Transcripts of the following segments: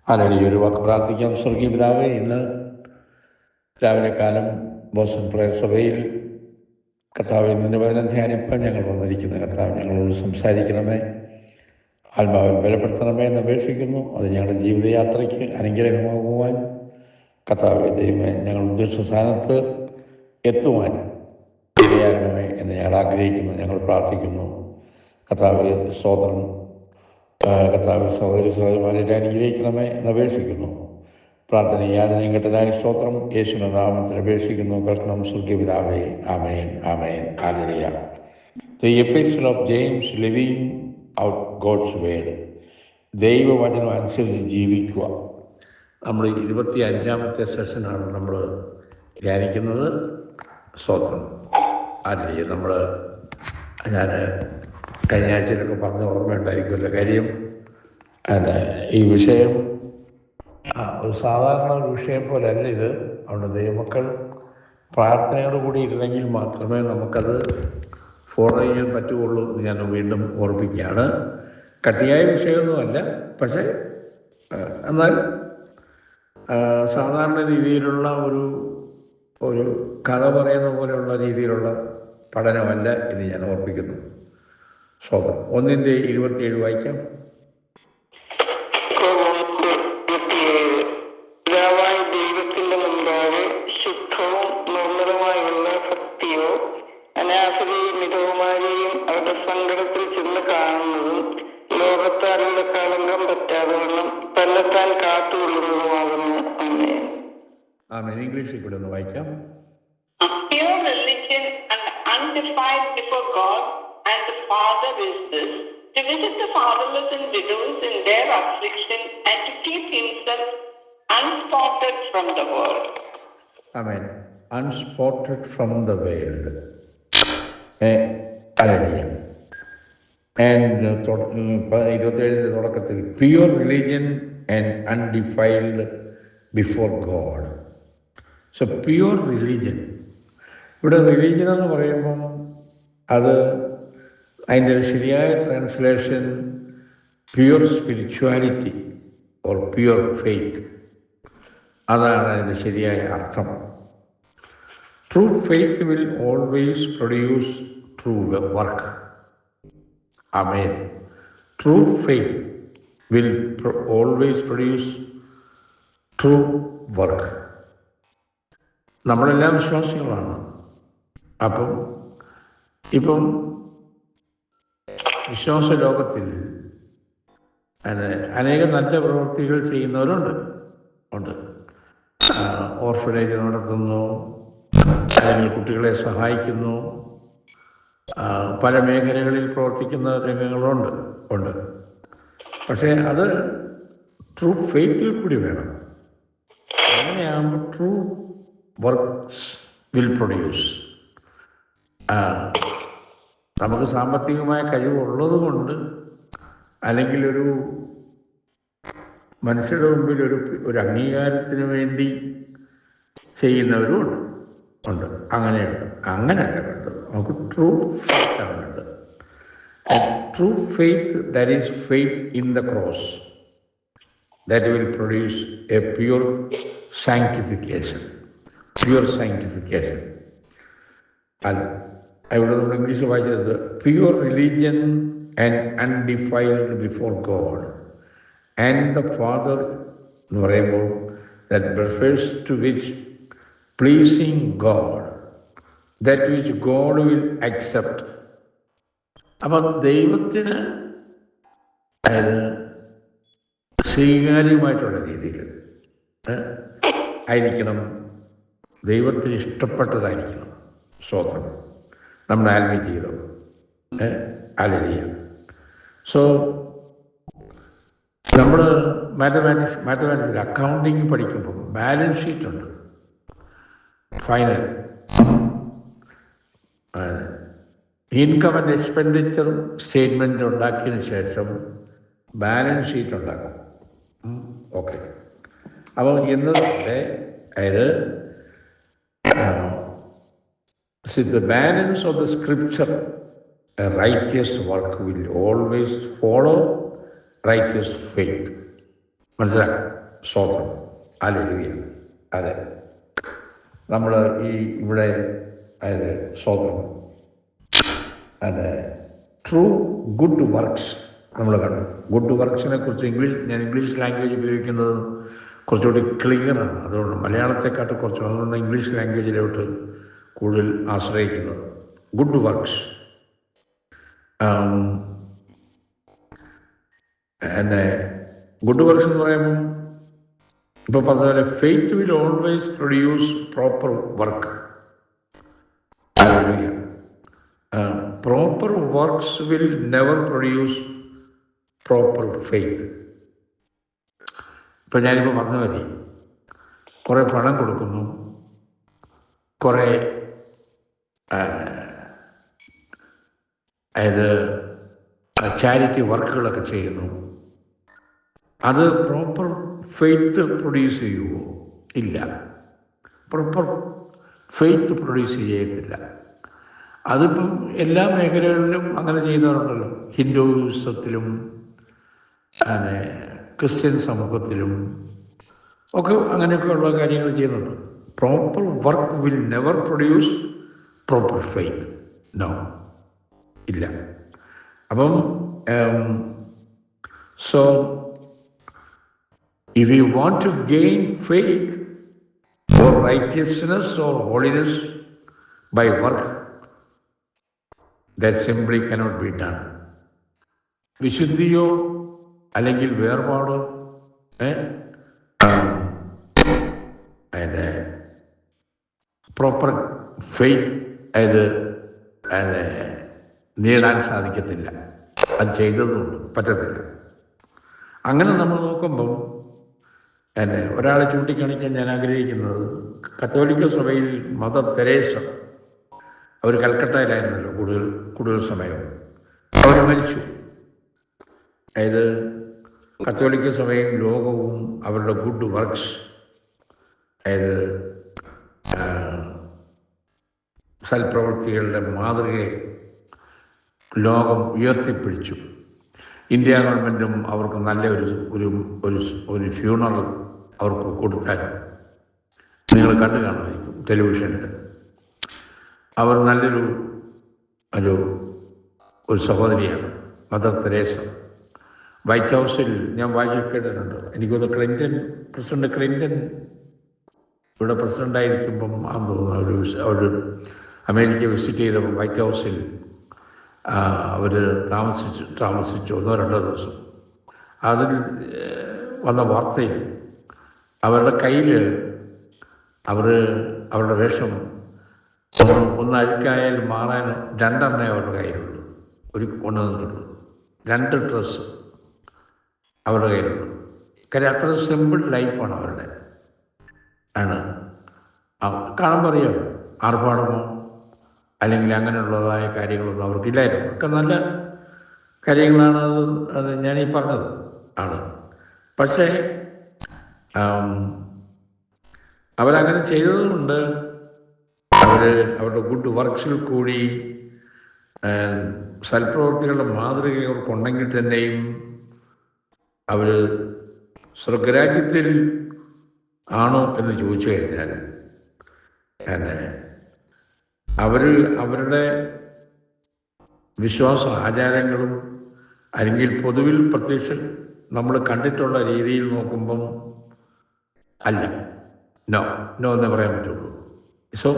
അല്ലെങ്കിൽ ഒരു വാക്ക് പ്രാർത്ഥിക്കാം. സ്വർഗീയ പിതാവേ, ഇന്ന് രാവിലെ കാലം ബോസ്റ്റൺ പ്രയർ സഭയിൽ കർത്താവ് നിന്റെ വചനം ധ്യാനിപ്പാൻ ഞങ്ങൾ വന്നിരിക്കുന്ന കർത്താവ് ഞങ്ങളോട് സംസാരിക്കണമേ, ആത്മാവിൽ ബലപ്പെടുത്തണമേ എന്ന് അപേക്ഷിക്കുന്നു. അത് ഞങ്ങളുടെ ജീവിതയാത്രയ്ക്ക് അനുഗ്രഹമാകുവാൻ കർത്താവ് ദൈവമേ ഞങ്ങൾ ഉദ്ദേശിച്ച സ്ഥാനത്ത് എത്തുവാൻ ഇടയാകണമേ എന്ന് ഞങ്ങൾ ആഗ്രഹിക്കുന്നു, ഞങ്ങൾ പ്രാർത്ഥിക്കുന്നു. കർത്താവ് സ്തോത്രം. കർത്താവ് സഹോദരി സഹോദരന്മാരെ അനുഗ്രഹിക്കണമേ എന്നപേക്ഷിക്കുന്നു. പ്രാർത്ഥന യാതനയും കേട്ടതായ സ്തോത്രം യേശുവിന്റെ നാമത്തിൽ അപേക്ഷിക്കുന്നു. കേൾക്കണം സ്വർഗീയ പിതാവേ. ആമേൻ, ആമേൻ, ഹല്ലേലൂയ. The epistle of James, living out God's word. ദൈവവചനം അനുസരിച്ച് ജീവിക്കുക. നമ്മൾ 25ാമത്തെ സെഷനാണ് നമ്മൾ ധ്യാനിക്കുന്നത്. സ്തോത്രം. ഹല്ലേലൂയ. ഞാൻ കഴിഞ്ഞ ആഴ്ചയിലൊക്കെ പറഞ്ഞ ഓർമ്മയുണ്ടായിരിക്കുമല്ലോ. കാര്യം ഈ വിഷയം ഒരു സാധാരണ ഒരു വിഷയം പോലെയല്ല ഇത്. അതുകൊണ്ട് ദൈവമക്കൾ പ്രാർത്ഥനയോട് കൂടി ഇരുന്നെങ്കിൽ മാത്രമേ നമുക്കത് ഫോളോ ചെയ്യാൻ പറ്റുകയുള്ളൂ എന്ന് ഞാൻ വീണ്ടും ഓർപ്പിക്കുകയാണ്. കട്ടിയായ വിഷയമൊന്നുമല്ല, പക്ഷേ എന്നാൽ സാധാരണ രീതിയിലുള്ള ഒരു കഥ പറയുന്ന പോലെയുള്ള രീതിയിലുള്ള പഠനമല്ല എന്ന് ഞാൻ ഓർപ്പിക്കുന്നു. സ്വതം 1:27 വായിക്കാം. ദൈവത്തിന്റെ മുമ്പാകെ ശുദ്ധവും നിർമ്മലമായുള്ള ഭക്തിയോ അനാഥരെയും മിതവുമാരെയും അവരുടെ സങ്കടത്തിൽ ചെന്ന് കാണുന്നതും ലോകത്താലുള്ള കളങ്കം പറ്റാതവണ്ണം തന്നെത്താൻ കാത്തുകൊള്ളുന്നതുമാകുന്നു. ഇംഗ്ലീഷിൽ കൂടെ ഒന്ന് വായിക്കാം. Pure religion and undefiled before God and the Father is this, to visit the fatherless and widows in their affliction and to keep himself unspotted from the world. Amen. Unspotted from the world. Hallelujah. And 27 തുടക്കത്തിൽ pure religion and undefiled before God. So pure religion. ഇവിടെ religion എന്ന് പറയുമ്പം അത് അതിൻ്റെ ശരിയായ translation pure spirituality or pure faith, അതാണ് അതിൻ്റെ ശരിയായ അർത്ഥം. True faith will always produce true work. Amen. True faith will always produce true work. നമ്മളെല്ലാം വിശ്വാസികളാണ്. ഇപ്പം വിശ്വാസ ലോകത്തിൽ അനേകം നല്ല പ്രവൃത്തികൾ ചെയ്യുന്നവരുണ്ട്. ഓർഫനേജ് നടത്തുന്നു, അല്ലെങ്കിൽ കുട്ടികളെ സഹായിക്കുന്നു, പല മേഖലകളിൽ പ്രവർത്തിക്കുന്ന രംഗങ്ങളുണ്ട്. പക്ഷേ അത് ട്രൂ ഫെയ്ത്തിൽ കൂടി വേണം. അങ്ങനെയാകുമ്പോൾ ട്രൂ വർക്ക്സ് വിൽ പ്രൊഡ്യൂസ്. നമുക്ക് സാമ്പത്തികമായ കഴിവുള്ളത് കൊണ്ട്, അല്ലെങ്കിൽ ഒരു മനുഷ്യരുടെ മുമ്പിൽ ഒരു അംഗീകാരത്തിന് വേണ്ടി ചെയ്യുന്നവരും ഉണ്ട്. അങ്ങനെയല്ല വേണ്ടത്. നമുക്ക് ട്രൂ ഫെയ്ത്ത് ആണ് വേണ്ടത്. True faith, that is faith in the cross, that will produce a pure sanctification. ഇവിടെ നമ്മൾ ഇംഗ്ലീഷിൽ വായിച്ചത് pure religion and undefiled before God and the father എന്ന് പറയുമ്പോൾ that prefers to which pleasing God, that which God will accept. അപ്പം ദൈവത്തിന് സ്വീകാര്യമായിട്ടുള്ള രീതിയിൽ ആയിരിക്കണം, ദൈവത്തിന് ഇഷ്ടപ്പെട്ടതായിരിക്കണം സ്തോത്രം നമ്മുടെ ആത്മീയ ജീവിതം. ഹല്ലേലൂയ. സോ നമ്മൾ മാത്തമാറ്റിക്സിൽ അക്കൗണ്ടിങ് പഠിക്കുമ്പോൾ ബാലൻസ് ഷീറ്റ് ഉണ്ട്. Final income and expenditure statement ഉണ്ടാക്കിയതിന് ശേഷം ബാലൻസ് ഷീറ്റ് ഉണ്ടാക്കും. ഓക്കെ. അപ്പോൾ എന്നതിൻ്റെ അതായത് see, the balance of the scripture, a righteous work will always follow righteous faith. മനസ്സിലാക്കാം. സ്തോത്രം. ഹല്ലേലൂയ. അതെ, നമ്മൾ ഈ ഇവിടെ അതായത് സ്തോത്രം അതെ ട്രൂ ഗുഡ് വർക്ക്സ് നമ്മൾ കണ്ടു. ഗുഡ് വർക്ക്സിനെ കുറിച്ച് ഞാൻ ഇംഗ്ലീഷ് ലാംഗ്വേജ് ഉപയോഗിക്കുന്നത് കുറച്ചുകൂടി ക്ലിയറാണ്. അതുകൊണ്ട് മലയാളത്തെക്കാട്ട് കുറച്ച് അതുകൊണ്ട് ഇംഗ്ലീഷ് ലാംഗ്വേജിലോട്ട് കൂടുതൽ ആശ്രയിക്കുന്നത്. ഗുഡ് വർക്ക്സ് പിന്നെ ഗുഡ് വർക്ക്സ് എന്ന് പറയുമ്പം ഇപ്പോൾ പറഞ്ഞ പോലെ faith will always produce proper work. Proper works will never produce proper faith. ഇപ്പം ഞാനിപ്പോൾ പറഞ്ഞ മതി, കുറേ പണം കൊടുക്കുന്നു, കുറേ അതായത് ചാരിറ്റി വർക്കുകളൊക്കെ ചെയ്യുന്നു. അത് പ്രോപ്പർ ഫെയ്ത്ത് പ്രൊഡ്യൂസ് ചെയ്യുമോ? ഇല്ല, പ്രോപ്പർ ഫെയ്ത്ത് പ്രൊഡ്യൂസ് ചെയ്യത്തില്ല. അതിപ്പം എല്ലാ മേഖലകളിലും അങ്ങനെ ചെയ്യുന്നവരുണ്ടല്ലോ. ഹിന്ദുയിസത്തിലും അങ്ങനെ ക്രിസ്ത്യൻ സമൂഹത്തിലും ഒക്കെ അങ്ങനെയൊക്കെയുള്ള കാര്യങ്ങൾ ചെയ്യുന്നുണ്ട്. Proper work will never produce proper faith. No, ഇല്ല. അപ്പം so if you want to gain faith or righteousness or holiness by work, that simply cannot be done. വിശുദ്ധിയോ അല്ലെങ്കിൽ വേർപാടോ അതിൻ്റെ പ്രോപ്പർ ഫെയ്ത്ത് അത് നേടാൻ സാധിക്കത്തില്ല. അത് ചെയ്തതുകൊണ്ട് പറ്റത്തില്ല. അങ്ങനെ നമ്മൾ നോക്കുമ്പം ഒരാളെ ചൂണ്ടിക്കാണിക്കാൻ ഞാൻ ആഗ്രഹിക്കുന്നത്, കത്തോലിക്ക സഭയിൽ മദർ തെരേസ, അവർ കൽക്കട്ടയിലായിരുന്നല്ലോ കൂടുതൽ സമയം. അവർ മരിച്ചു. അതായത് കത്തോലിക്ക സഭയും ലോകവും അവരുടെ ഗുഡ് വർക്ക്സ്, അതായത് സൽപ്രവൃത്തികളുടെ മാതൃകയെ ലോകം ഉയർത്തിപ്പിടിച്ചു. ഇന്ത്യ ഗവൺമെൻറ്റും അവർക്ക് നല്ല ഒരു ഫ്യൂണറൽ അവർക്ക് കൊടുത്തായിരുന്നു. നിങ്ങൾ കണ്ടു കാണുമായിരിക്കും ടെലിവിഷനിൽ. അവർ നല്ലൊരു ഒരു സഹോദരിയാണ് മദർ തെരേസ. വൈറ്റ് ഹൗസിൽ ഞാൻ വായിച്ച് കേട്ടിട്ടുണ്ട്. എനിക്കൊന്ന് പ്രസിഡന്റ് ക്ലിൻ്റൺ ഇവിടെ പ്രസിഡൻ്റായിരിക്കുമ്പം ആണെന്ന് തോന്നുന്നു, ഒരു അമേരിക്ക വിസിറ്റ് ചെയ്തപ്പോൾ വൈറ്റ് ഹൗസിൽ അവർ താമസിച്ചു 1-2 ദിവസം. അതിൽ വന്ന വാർത്തയിൽ അവരുടെ കയ്യിൽ അവരുടെ വേഷം ഒന്ന് അഴുക്കായാൽ മാറാൻ 2 അവരുടെ കയ്യിലുള്ളൂ. കൊണ്ടുവന്നിട്ടുള്ളൂ 2 ഡ്രസ്സ് അവരുടെ കയ്യിലുള്ളൂ. കാര്യം അത്ര സിമ്പിൾ ലൈഫാണ് അവരുടെ. കാണുമ്പോൾ അറിയാം, ആർഭാടമോ അല്ലെങ്കിൽ അങ്ങനെയുള്ളതായ കാര്യങ്ങളൊന്നും അവർക്കില്ലായിരുന്നു. ഒക്കെ നല്ല കാര്യങ്ങളാണ്. അത് ഞാനീ പറഞ്ഞത് ആണ്. പക്ഷേ അവരങ്ങനെ ചെയ്തതുകൊണ്ട് അവരുടെ ഗുഡ് വർക്ക്സിൽ കൂടി സൽപ്രവൃത്തികളുടെ മാതൃക അവർക്കുണ്ടെങ്കിൽ തന്നെയും അവർ സ്വർഗരാജ്യത്തിൽ ആണോ എന്ന് ചോദിച്ചു കഴിഞ്ഞാൽ അവരുടെ വിശ്വാസ ആചാരങ്ങളും അല്ലെങ്കിൽ പൊതുവിൽ നമ്മൾ കണ്ടിട്ടുള്ള രീതിയിൽ നോക്കുമ്പം അല്ല. നോ എന്നേ പറയാൻ പറ്റുള്ളൂ. So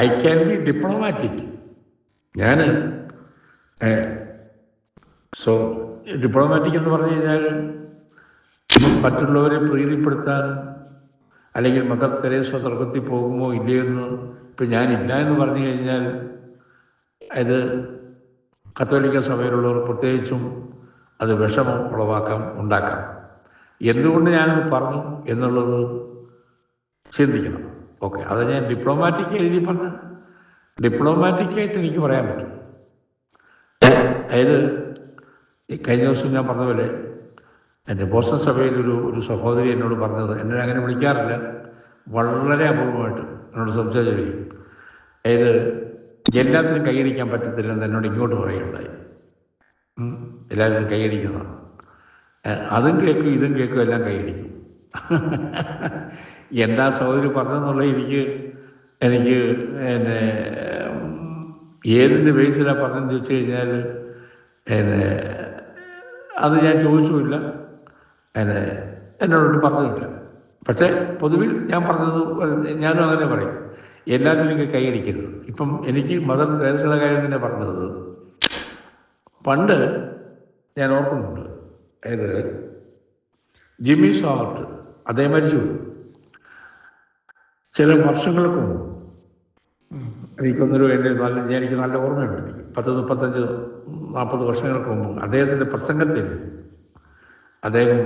I can B diplomatic. Diplomatic എന്ന് പറഞ്ഞു കഴിഞ്ഞാൽ മറ്റുള്ളവരെ പ്രീതിപ്പെടുത്താൻ, അല്ലെങ്കിൽ മദർ തെരേസ സ്വർഗത്തിൽ പോകുമോ ഇല്ലയെന്ന് ഇപ്പം ഞാനില്ല എന്ന് പറഞ്ഞു കഴിഞ്ഞാൽ അത് കത്തോലിക്ക സഭയിലുള്ളവർ പ്രത്യേകിച്ചും അത് വിഷമം ഉണ്ടാക്കാം. എന്തുകൊണ്ട് ഞാനത് പറഞ്ഞു എന്നുള്ളത് ചിന്തിക്കണം. ഓക്കെ, അത് ഞാൻ ഡിപ്ലോമാറ്റിക് എഴുതി പറഞ്ഞ ഡിപ്ലോമാറ്റിക്കായിട്ട് എനിക്ക് പറയാൻ പറ്റും. അതായത് കഴിഞ്ഞ ദിവസം ഞാൻ പറഞ്ഞ പോലെ എൻ്റെ ബോസ്റ്റൺ സഭയിൽ ഒരു സഹോദരി എന്നോട് പറഞ്ഞത്, എന്നെ അങ്ങനെ വിളിക്കാറില്ല, വളരെ അപൂർവമായിട്ട് എന്നോട് സംസാരിക്കും. അതായത് എല്ലാത്തിനും കൈയടിക്കാൻ പറ്റത്തില്ലെന്ന് എന്നോട് ഇങ്ങോട്ട് പറയുകയുണ്ടായി. എല്ലാത്തിനും കൈയടിക്കുന്നതാണ്. അതും കേൾക്കും ഇതും കേൾക്കും എല്ലാം കൈയടിക്കും. എന്താ സഹോദരി പറഞ്ഞെന്നുള്ള എനിക്ക് പിന്നെ ഏതിൻ്റെ ബേസിലാണ് പറഞ്ഞതെന്ന് ചോദിച്ചു കഴിഞ്ഞാൽ പിന്നെ അത് ഞാൻ ചോദിച്ചുമില്ല, എന്നോട് പറഞ്ഞില്ല. പക്ഷേ പൊതുവിൽ ഞാൻ പറഞ്ഞത് ഞാനും അങ്ങനെ പറയും, എല്ലാത്തിനും കൈയടിക്കരുത്. ഇപ്പം എനിക്ക് മദർ തെരേസയുടെ കാര്യം തന്നെ പറഞ്ഞത് പണ്ട് ഞാൻ ഓർക്കുന്നുണ്ട്. ജിമ്മി സോവർട്ട് അദ്ദേഹം മരിച്ചു ചില വർഷങ്ങൾക്ക് മുമ്പ്. എനിക്ക് നല്ല ഓർമ്മയുണ്ട്. എനിക്ക് 35-40 വർഷങ്ങൾക്ക് മുമ്പ് അദ്ദേഹത്തിൻ്റെ പ്രസംഗത്തിൽ അദ്ദേഹം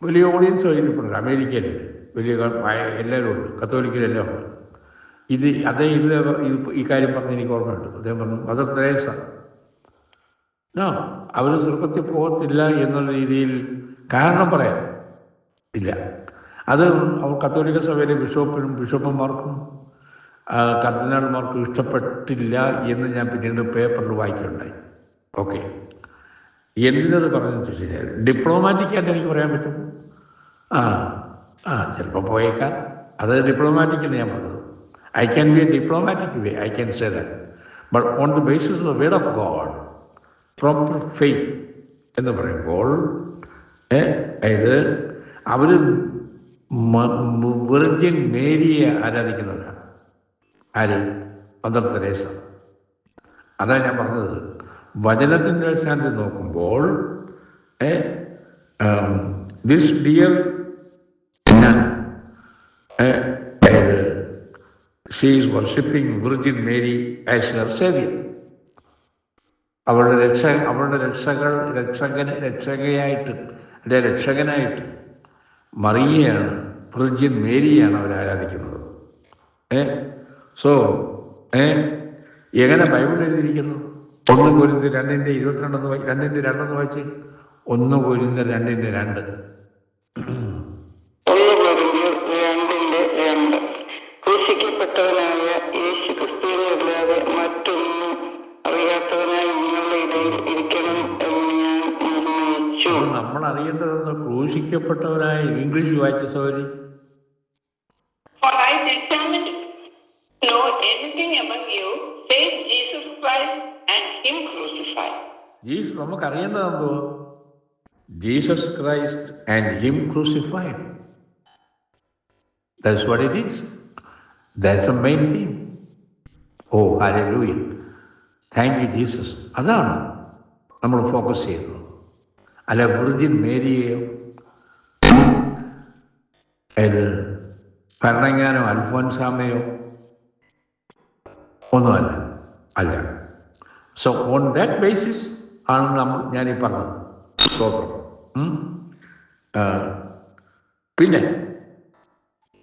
വലിയ ഓഡിയൻസ് കഴിഞ്ഞിട്ടുണ്ട്. അമേരിക്കയിലുണ്ട്, വലിയ എല്ലാവരും ഉണ്ട്, കത്തോലിക്കരെല്ലാം ഉണ്ട്. അദ്ദേഹം ഈ കാര്യം പറഞ്ഞ് എനിക്ക് ഓർമ്മയുണ്ട്. അദ്ദേഹം പറഞ്ഞു, മദർ തെരേസ അവർ സ്വർഗത്തിൽ പോകത്തില്ല എന്നുള്ള രീതിയിൽ കാരണം പറയാൻ ഇല്ല. അത് അവർ കത്തോലിക്ക സഭയിലെ ബിഷപ്പന്മാർക്കും കർദിനാൾമാർക്കും ഇഷ്ടപ്പെട്ടില്ല എന്ന് ഞാൻ പിന്നീട് പേപ്പറിൽ വായിക്കുകയുണ്ടായി. ഓക്കെ, എന്തിനത് പറഞ്ഞെന്ന് ചോദിച്ചു കഴിഞ്ഞാൽ ഡിപ്ലോമാറ്റിക്കായിട്ട് എനിക്ക് പറയാൻ പറ്റും. ചിലപ്പോൾ പോയേക്കാം, അത് ഡിപ്ലോമാറ്റിക് എന്ന് ഞാൻ പറഞ്ഞത്. I can be a diplomatic way, I can say that. But on the basis of the word of God, proper faith എന്ന് പറയുമ്പോൾ അതായത് അവർ വിർജിൻ മേരിയെ ആരാധിക്കുന്നവരാണ്. ആര്? Mother Teresa. അതാണ് ഞാൻ പറഞ്ഞത്. വചനത്തിൻ്റെ അടിസ്ഥാനത്തിൽ നോക്കുമ്പോൾ this dear nun, she is worshipping Virgin Mary as her Savior. അവളുടെ രക്ഷകനായിട്ട് മറിയയാണ്, വിർജിൻ മേരിയാണ് അവർ ആരാധിക്കുന്നത്. സോ എങ്ങനെ ബൈബിൾ എഴുതിയിരിക്കുന്നു? 1 കൊരിന്ത്യർ 2:22 വായിച്ച്. 1 കൊരിന്ത്യർ 2:2. ക്രൂശിക്കപ്പെട്ടവനായ യേശു ക്രിസ്തുവിനല്ലാതെ മറ്റൊന്നും അറിയാത്തവനായി നിങ്ങളുടെ ഇടയിൽ ഇരിക്കണം എന്ന് ഞാൻ നിർണയിച്ചു. നമ്മൾ അറിയേണ്ടതെന്ന് ക്രൂശിക്കപ്പെട്ടവനായ ഇംഗ്ലീഷ് വായിച്ച സൗകര്യം. For I determined to know anything among you save Jesus Christ and Him crucified. നമുക്ക് അറിയേണ്ടതെന്തോ? Jesus Christ and him crucified. That's what it is. That's the main thing. Oh, hallelujah. Thank you, Jesus. അതാണ് നമ്മൾ focus ചെയ്യുന്നത്. അല്ല virgin മേരിയെയോ ഭരണങ്ങാനോ അൽഫോൻസാമയോ ഒന്നുമല്ല. So on that basis ആണ് ഞാനീ പറഞ്ഞത്. സ്തോത്രം. പിന്നെ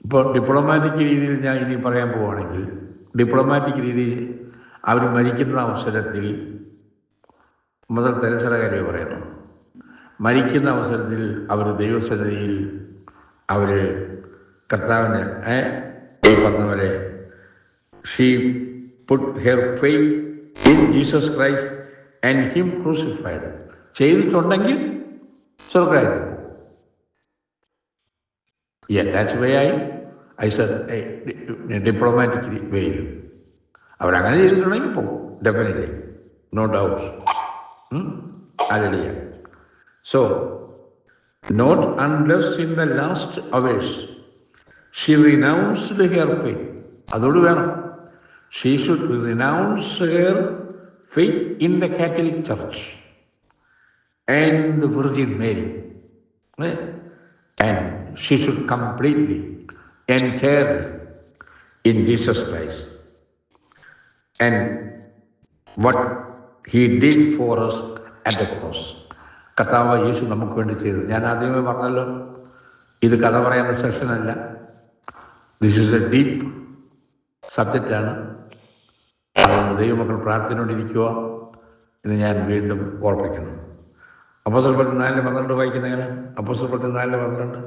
ഇപ്പോൾ ഡിപ്ലോമാറ്റിക് രീതിയിൽ ഞാൻ ഇനി പറയാൻ പോവുകയാണെങ്കിൽ, ഡിപ്ലോമാറ്റിക് രീതിയിൽ അവർ മരിക്കുന്ന അവസരത്തിൽ മദർ തെരേസയുടെ കാര്യം പറയണം. മരിക്കുന്ന അവസരത്തിൽ അവർ ദൈവസന്നിധിയിൽ അവർ കർത്താവിന് ഈ പറഞ്ഞ പോലെ she put her faith in Jesus Christ and him crucified ചെയ്തിട്ടുണ്ടെങ്കിൽ സ്വർഗ്ഗരാജ്യത്തിൽ പോകും. That's way I said diplomatic വേയിൽ അവരങ്ങനെ ചെയ്തിട്ടുണ്ടെങ്കിൽ പോകും. Definitely, no doubt. Hallelujah. So not unless in the last hours she renounced her faith. അതോട് വേണം, she should renounce her faith in the Catholic Church and the Virgin Mary, and she should completely, entirely in Jesus Christ and what he did for us at the cross. കർത്താവ് യേശു നമുക്ക് വേണ്ടി ചെയ്തത്. ഞാൻ ആദ്യമേ പറഞ്ഞല്ലോ, ഇത് കഥ പറയുന്ന സെഷനല്ല. ദിസ് ഈസ് എ ഡീപ്പ് സബ്ജക്റ്റാണ്. അതുകൊണ്ട് ദൈവമക്കൾ പ്രാർത്ഥനയോടിരിക്കുക എന്ന് ഞാൻ വീണ്ടും ഓർപ്പിക്കുന്നു. അപ്പോസ്തലപ്രവൃത്തി 4:12 വായിക്കുന്ന എങ്ങനെ? അപ്പോസ്തലപ്രവൃത്തി 4:12.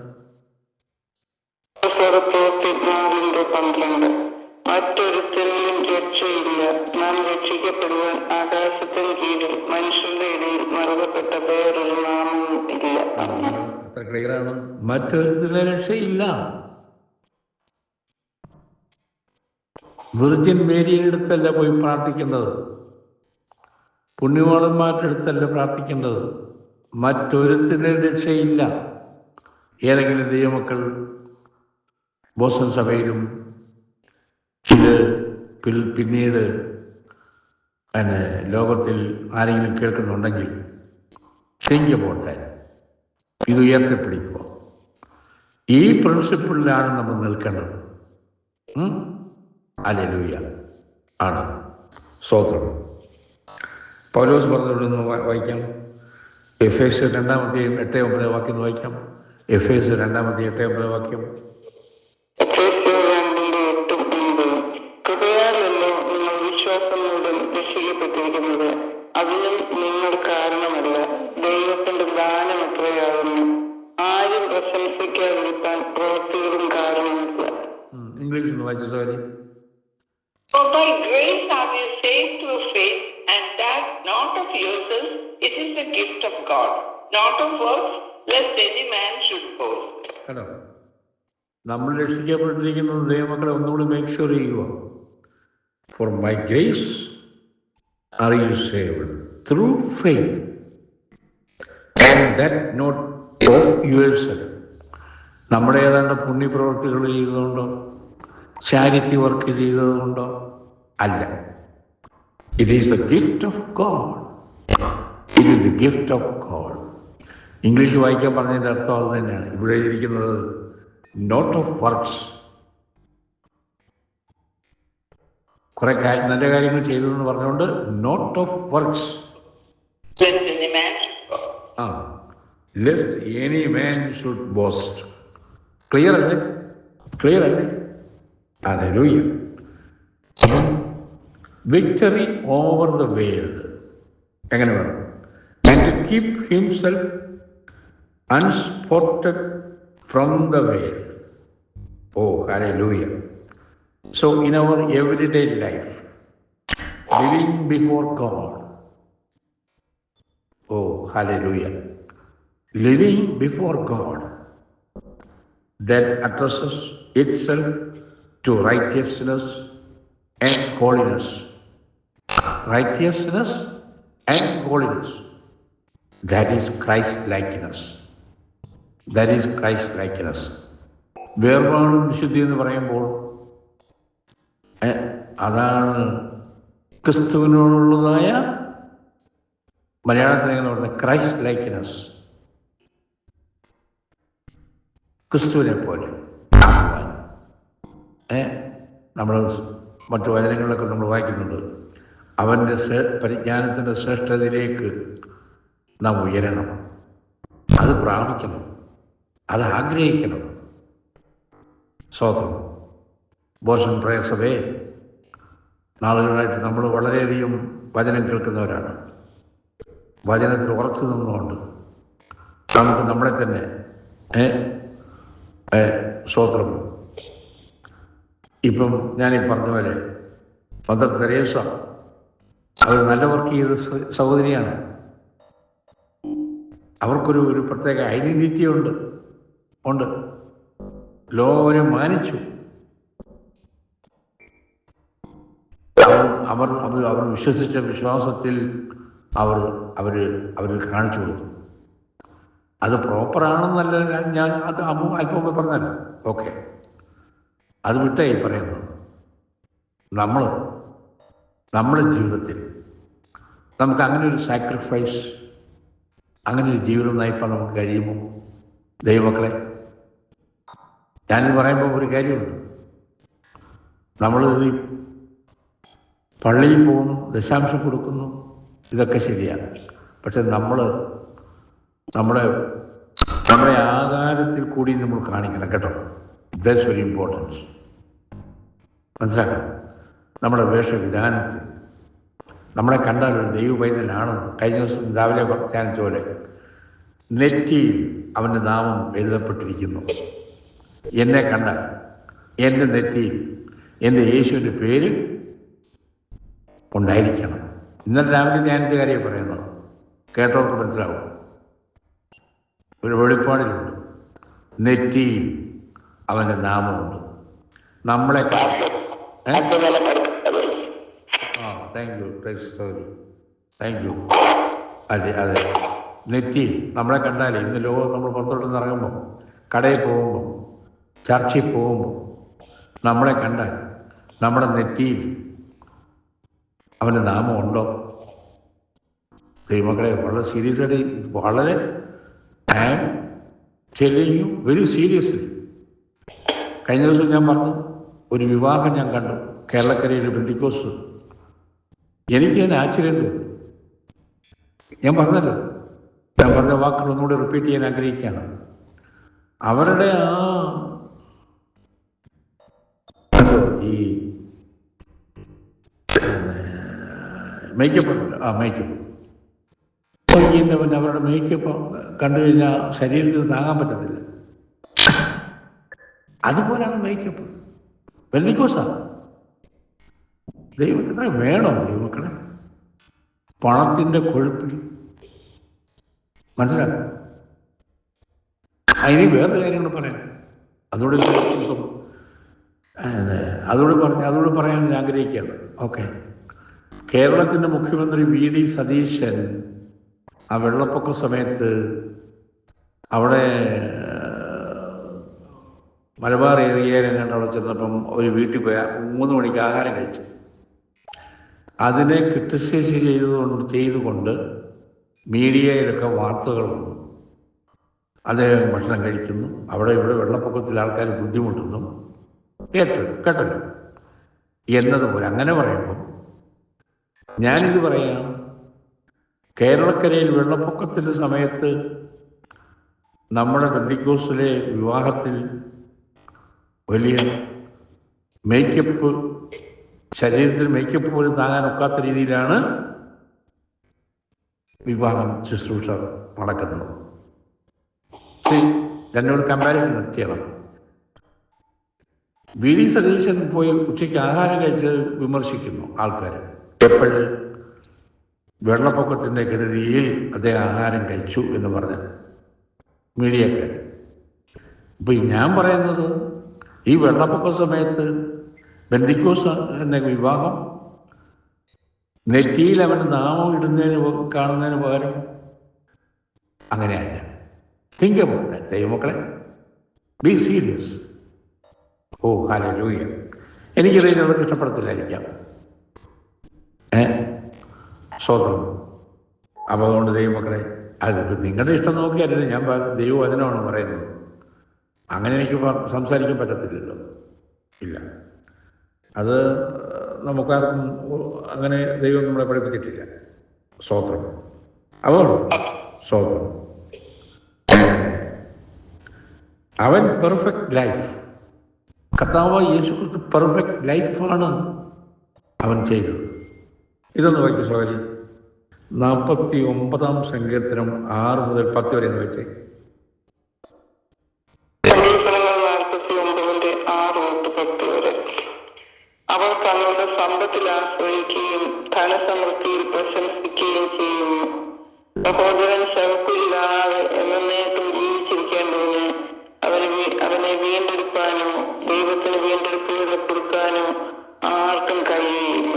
മറ്റൊരുത്തരിലും രക്ഷയില്ല. നാം രക്ഷിക്കപ്പെടുവാൻ ആകാശത്തിന് കീഴിൽ മനുഷ്യരുടെ ഇടയിൽ മറവപ്പെട്ട വേറൊരു നാമവും ഇല്ല. എത്ര ക്ലിയറാണ്? മറ്റൊരുത്തരിലെ രക്ഷയില്ല. വിർജിൻ മേരിയുടെ അടുത്തല്ല പോയി പ്രാർത്ഥിക്കേണ്ടത്, പുണ്യവാളന്മാരുടെ അടുത്തല്ല പ്രാർത്ഥിക്കേണ്ടത്. മറ്റൊരുത്തിൻ്റെ രക്ഷയില്ല. ഏതെങ്കിലും ദൈവമക്കൾ ബോസ്റ്റൺ സഭയിലും ഇത് പിന്നീട് ലോകത്തിൽ ആരെങ്കിലും കേൾക്കുന്നുണ്ടെങ്കിൽ തിങ്ക് അബൌട്ട് ദാറ്റ്. ഇത് ഉയർത്തിപ്പിടിക്കുക. ഈ പ്രിൻസിപ്പിളിലാണ് നമ്മൾ നിൽക്കേണ്ടത്. ഹല്ലേലൂയ ആണ്. സ്തോത്രം. പൗലോസ് പറഞ്ഞതൊന്ന് വായിക്കാം. എഫേസ് 2:8-9 വാക്യം വായിക്കാം. എഫേസ് 2:8-9 വാക്യം. കൃപയാലല്ലോ നിങ്ങൾ വിശ്വാസം മൂലം രക്ഷിക്കപ്പെട്ടിരിക്കുന്നത്. അതിനും നിങ്ങൾ കാരണമല്ല, ദൈവത്തിന്റെ ദാനമത്രയാകുന്നു. ആരും പ്രശംസിക്കാതിരിക്കാൻ പ്രവൃത്തികളും കാരണമില്ല. ഇംഗ്ലീഷ് ഒന്ന് വായിച്ചു. Sorry. For by grace are we saved through faith, and that not of yourselves, it is the gift of God, not of works, lest any man should boast. കേട്ടോ, നമ്മൾ രക്ഷിക്കപ്പെട്ടിരിക്കുന്നത് ദൈവമക്കളെ ഒന്നുകൂടി മേക്ക് ഷുവർ ചെയ്യുക. For by grace are you saved through faith, and that not of yourself. നമ്മുടെ ഏതാണ്ട് പുണ്യപ്രവർത്തികൾ ചെയ്തതുകൊണ്ടോ ചാരിറ്റി വർക്ക് ചെയ്തതുകൊണ്ടോ അല്ല. It is a gift of God. It is a gift of God. English വായിക്കാൻ പറഞ്ഞതിൻ്റെ അർത്ഥം അത് തന്നെയാണ്. ഇവിടെ ഇരിക്കുന്നത് നോട്ട് ഓഫ് വർക്ക്സ്. കുറെ നല്ല കാര്യങ്ങൾ ചെയ്തു എന്ന് പറഞ്ഞുകൊണ്ട് not of works. Lest any man should boast. Clear അല്ലേ? ക്ലിയർ അല്ലേ? ഹല്ലേലൂയ. വിക്ടറി ഓവർ ദ വേൾഡ് എങ്ങനെ വേണം? And to keep himself unspotted from the world. Oh ഹല്ലേലൂയ. So in our everyday life, living before God, oh hallelujah, living before God, that addresses itself to righteousness and holiness. Righteousness and holiness. That is Christ-likeness. That is Christ-likeness. വേർപാടും വിശുദ്ധി എന്ന് പറയുമ്പോൾ അതാണ് ക്രിസ്തുവിനോടുള്ളതായ, മലയാളത്തിൽ എങ്ങനെ പറഞ്ഞ Christ likeness. ക്രിസ്തുവിനെ പോലെ ആകുവാൻ. നമ്മൾ മറ്റു വചനങ്ങളിലൊക്കെ നമ്മൾ വായിക്കുന്നുണ്ട്, അവൻ്റെ പരിജ്ഞാനത്തിൻ്റെ ശ്രേഷ്ഠതയിലേക്ക് നാം ഉയരണം. അത് പ്രാപിക്കണം, അത് ആഗ്രഹിക്കണം. സ്തോത്രം. ബോസ്റ്റൺ പ്രയർ സഭയെ നാളുകളായിട്ട് നമ്മൾ വളരെയധികം വചനം കേൾക്കുന്നവരാണ്. വചനത്തിൽ ഉറച്ചു നിന്നുകൊണ്ട് നമുക്ക് നമ്മളെ തന്നെ സ്തോത്രം. ഇപ്പം ഞാനീ പറഞ്ഞ പോലെ മദർ തെരേസ അവർ നല്ല വർക്ക് ചെയ്ത സഹോദരിയാണ്. അവർക്കൊരു പ്രത്യേക ഐഡൻറ്റിറ്റി ഉണ്ട്. ലോകരെ മാനിച്ചു. അവർ വിശ്വസിച്ച വിശ്വാസത്തിൽ അവർ കാണിച്ചു കൊടുത്തു. അത് പ്രോപ്പറാണെന്നല്ല ഞാൻ അത് അല്പം പറഞ്ഞല്ലോ. ഓക്കെ, അത് വിട്ടായി പറയുന്നത്. നമ്മുടെ ജീവിതത്തിൽ നമുക്ക് അങ്ങനെ ഒരു സാക്രിഫൈസ്, അങ്ങനെ ഒരു ജീവിതം നയിപ്പാൻ നമുക്ക് കഴിയുമോ ദൈവമക്കളെ? ഞാനിത് പറയുമ്പോൾ ഒരു കാര്യമുണ്ട്. നമ്മൾ ഈ പള്ളിയിൽ പോകുന്നു, ദശാംശം കൊടുക്കുന്നു, ഇതൊക്കെ ശരിയാണ്. പക്ഷെ നമ്മുടെ ആകാരത്തിൽ കൂടി നമ്മൾ കാണിക്കണം കേട്ടോ. That's very importance. മനസ്സിലാക്കണം. നമ്മുടെ വേഷവിധാനത്തിൽ നമ്മളെ കണ്ടാൽ ഒരു ദൈവ പൈതലാണെന്ന് കഴിഞ്ഞ ദിവസം രാവിലെ ധ്യാനിച്ച പോലെ നെറ്റിയിൽ അവൻ്റെ നാമം എഴുതപ്പെട്ടിരിക്കുന്നു. എന്നെ കണ്ടാൽ എൻ്റെ നെറ്റിയിൽ എൻ്റെ യേശുവിൻ്റെ പേര് ഉണ്ടായിരിക്കണം. ഇന്നലെ രാവിലെ ധ്യാനിച്ച കാര്യം പറയുന്നത് കേട്ടവർക്ക് മനസ്സിലാവും. ഒരു വെളിപ്പാടിലുണ്ട്, നെറ്റിയിൽ അവൻ്റെ നാമമുണ്ട്. നമ്മളെ താങ്ക് യു. അതെ, നെറ്റിയിൽ നമ്മളെ കണ്ടാലേ, ഇന്ന് ലോകം നമ്മൾ പുറത്തോട്ട് ഇറങ്ങുമ്പോൾ, കടയിൽ പോകുമ്പോൾ, ചർച്ചിൽ പോകുമ്പോൾ നമ്മളെ കണ്ടാൽ നമ്മുടെ നെറ്റിയിൽ അവൻ്റെ നാമം ഉണ്ടോ? ദൈവമക്കളെ, വളരെ സീരിയസ് ആയിട്ട്, വളരെ I am telling you very seriously. കഴിഞ്ഞ ദിവസം ഞാൻ പറഞ്ഞു, ഒരു വിവാഹം ഞാൻ കണ്ടു കേരളക്കരയിൽ, പെന്തിക്കോസ്. എനിക്ക് തന്നെ ആശ്ചര്യം തോന്നി. ഞാൻ പറഞ്ഞ വാക്കുകൾ ഒന്നുകൂടി റിപ്പീറ്റ് ചെയ്യാൻ ആഗ്രഹിക്കുകയാണ്. അവരുടെ ഈ മേക്കപ്പ് അവരുടെ മേക്കപ്പ് കണ്ടു കഴിഞ്ഞാൽ ശരീരത്തിന് താങ്ങാൻ പറ്റത്തില്ല. അതുപോലെയാണ് മേക്കപ്പ്. പെന്തിക്കോസാ. ദൈവത്തിന് വേണോ ദൈവമക്കളെ? പണത്തിൻ്റെ കൊഴുപ്പിൽ മനസ്സിലാക്കും. അതിന് വേറെ കാര്യങ്ങൾ പറയാം. അതോട് പറയാൻ ഞാൻ ആഗ്രഹിക്കുകയാണ്. ഓക്കെ, കേരളത്തിൻ്റെ മുഖ്യമന്ത്രി വി ഡി സതീശൻ ആ വെള്ളപ്പൊക്ക സമയത്ത് അവിടെ മലബാർ ഏരിയയിലെങ്ങാണ്ട് അവിടെ ചെന്നപ്പം ഒരു വീട്ടിൽ പോയി 3 മണിക്ക് ആഹാരം കഴിച്ചു. അതിനെ ക്രിട്ടിസൈസ് ചെയ്തുകൊണ്ട് മീഡിയയിലൊക്കെ വാർത്തകൾ വന്നു. അദ്ദേഹം ഭക്ഷണം കഴിക്കുന്നു, അവിടെ ഇവിടെ വെള്ളപ്പൊക്കത്തിൽ ആൾക്കാർ ബുദ്ധിമുട്ടുന്നു, കേട്ടല്ലോ എന്നതുപോലെ. അങ്ങനെ പറയുമ്പോൾ ഞാനിത് പറയാം, കേരളക്കരയിൽ വെള്ളപ്പൊക്കത്തിൻ്റെ സമയത്ത് നമ്മുടെ പെന്തിക്കോസിലെ വിവാഹത്തിൽ വലിയ മേക്കപ്പ്, ശരീരത്തിൽ മേക്കപ്പ് പോലും താങ്ങാൻ ഒക്കാത്ത രീതിയിലാണ് വിവാഹം ശുശ്രൂഷ നടക്കുന്നത്. എന്നോട് കമ്പാരിസൺ നിർത്തിയണം. വി ഡി സതീശൻ പോയി ഉച്ചയ്ക്ക് ആഹാരം കഴിച്ച് വിമർശിക്കുന്നു ആൾക്കാർ. എപ്പോഴും വെള്ളപ്പൊക്കത്തിൻ്റെ കെടുതിയിൽ അദ്ദേഹം ആഹാരം കഴിച്ചു എന്ന് പറഞ്ഞ് മീഡിയക്കാർ. ഇപ്പം ഞാൻ പറയുന്നത്, ഈ വെള്ളപ്പൊക്ക സമയത്ത് ബന്ദിക്കോസ് എന്ന വിവാഹം നെറ്റിയിൽ അവൻ്റെ നാമം കാണുന്നതിന് പകരം അങ്ങനെയല്ല. തിങ്ക് അബൌട്ട് ദാറ്റ് ദൈവമക്കളെ. Be serious. Oh hallelujah. എനിക്കറിയില്ല, അവർക്ക് ഇഷ്ടപ്പെടത്തില്ലായിരിക്കാം. സ്വതന്ത്രം. അപ്പോൾ അതുകൊണ്ട് ദൈവമക്കളെ, അതിപ്പോൾ നിങ്ങളുടെ ഇഷ്ടം നോക്കിയല്ലേ ഞാൻ ദൈവവചനമാണ് പറയുന്നത്. അങ്ങനെ എനിക്ക് സംസാരിക്കാൻ പറ്റത്തില്ലല്ലോ. ഇല്ല, അത് നമുക്കാർക്കും അങ്ങനെ ദൈവം നമ്മളെ പഠിപ്പിച്ചിട്ടില്ല. സ്വതന്ത്രം. അപ്പോൾ സ്വതന്ത്രം. അവൻ പെർഫെക്റ്റ് ലൈഫ്, കർത്താവ് യേശുക്രിസ്തു പെർഫെക്റ്റ് ലൈഫാണ് അവൻ ചെയ്തത്. ഇതൊന്ന് വായിക്കും സഹോദരി. 49-ാം സങ്കീർത്തനം 6 മുതൽ 10 വരെ എന്ന് വെച്ചേ. അവർ തങ്ങളുടെ സമ്പത്തിൽ ആശ്രയിക്കുകയും ധനസമൃദ്ധിയിൽ പ്രശംസിക്കുകയും ചെയ്യുന്നു. സഹോദരൻ ശവക്കുലില്ലാതെ എന്നേക്കും ജീവിച്ചിരിക്കേണ്ടതിന് അവനെ വീണ്ടെടുക്കാനോ ദൈവത്തിന് വീണ്ടെടുപ്പുകളെ കൊടുക്കാനോ ആർക്കും കഴിയുകയില്ല.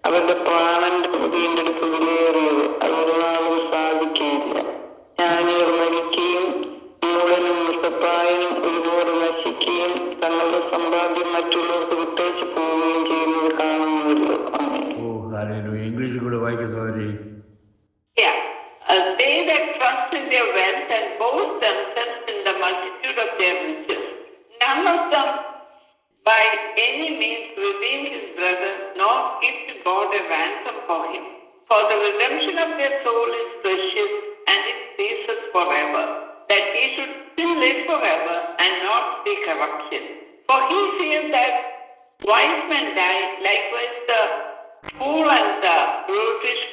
അവരുടെ പ്രാണന്റെ വീണ്ടെടുപ്പ് വിലയേറിയത്, അതൊരു നാളും സാധിക്കുകയില്ല. ജ്ഞാനികൾ മരിക്കുകയും മൂടനും വൃദ്ധപ്രായനും ഒരുപോലെ നശിക്കുകയും തങ്ങളുടെ സമ്പാദ്യം മറ്റുള്ളവർക്ക് വിട്ടേച്ച് പോവുകയും ചെയ്യുന്നത് കാണുന്നുവല്ലോ. ഇംഗ്ലീഷ് കൂടെ വായിക്കും സഹോദരി. They that trust in their wealth and boast themselves in the multitude of their riches, none of them by any means redeem his brother, nor give to God a ransom for him. For the redemption of their soul is precious, and it ceases forever, that he should still live forever and not see corruption. For he fears that wise men die, likewise the fool and the brutish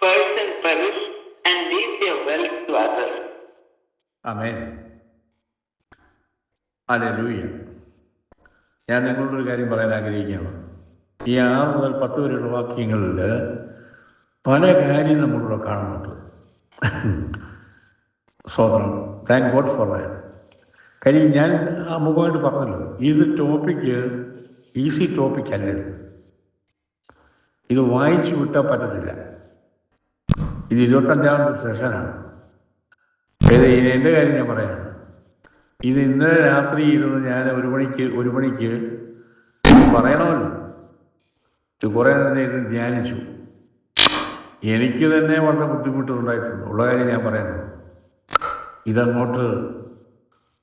person perish and leave their wealth to others. Amen. Hallelujah. ഞാൻ നിങ്ങളോടൊരു കാര്യം പറയാൻ ആഗ്രഹിക്കുകയാണ്. ഈ 6 മുതൽ 10 വരെയുള്ള വാക്യങ്ങളിൽ പല കാര്യം നമ്മളിവിടെ കാണുന്നുണ്ട്. സ്വതന്ത്രം, താങ്ക് ഗോഡ് ഫോർ ദാറ്റ്. കാര്യം ഞാൻ മുഖമായിട്ട് പറഞ്ഞല്ലോ, ഇത് ടോപ്പിക്ക് ഈസി ടോപ്പിക് അല്ല. ഇത് വായിച്ചു വിട്ടാൽ പറ്റത്തില്ല. ഇത് 25ാമത്തെ സെഷനാണ്. എൻ്റെ കാര്യം ഞാൻ പറയാണ്. ഇത് ഇന്നലെ രാത്രി ഇരുന്ന് ഞാൻ ഒരു മണിക്ക് പറയണമല്ലോ, ഇത് കുറേ നേരം ഇത് ധ്യാനിച്ചു. എനിക്ക് തന്നെ വളരെ ബുദ്ധിമുട്ടുണ്ടായിട്ടുണ്ട്. ഉള്ള കാര്യം ഞാൻ പറയുന്നത്. ഇതങ്ങോട്ട്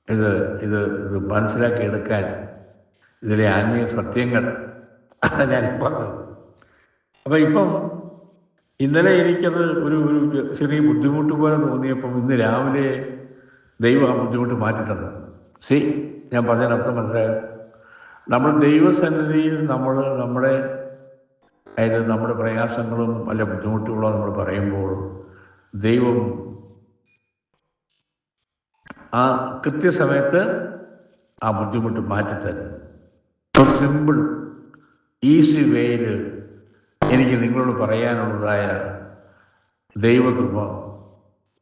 ഇത് ഇത് ഇത് മനസ്സിലാക്കി എടുക്കാൻ ഇതിലെ ആത്മീയ സത്യങ്ങൾ ഞാൻ പറഞ്ഞത്. അപ്പം ഇപ്പം ഇന്നലെ എനിക്കത് ഒരു ചെറിയ ബുദ്ധിമുട്ട് പോലെ തോന്നിയപ്പം ഇന്ന് രാവിലെ ദൈവം ആ ബുദ്ധിമുട്ട് മാറ്റി തന്നു. ഞാൻ പറഞ്ഞതിനർത്ഥം മനസ്സിലായോ? നമ്മൾ ദൈവസന്നിധിയിൽ നമ്മുടെ പ്രയാസങ്ങളും അല്ല ബുദ്ധിമുട്ടുകളോ നമ്മൾ പറയുമ്പോൾ ദൈവം ആ കൃത്യസമയത്ത് ആ ബുദ്ധിമുട്ട് മാറ്റിത്തരുന്നു. സിമ്പിൾ ഈസി വേയിൽ എനിക്ക് നിങ്ങളോട് പറയാനുള്ളതായ ദൈവകൃപ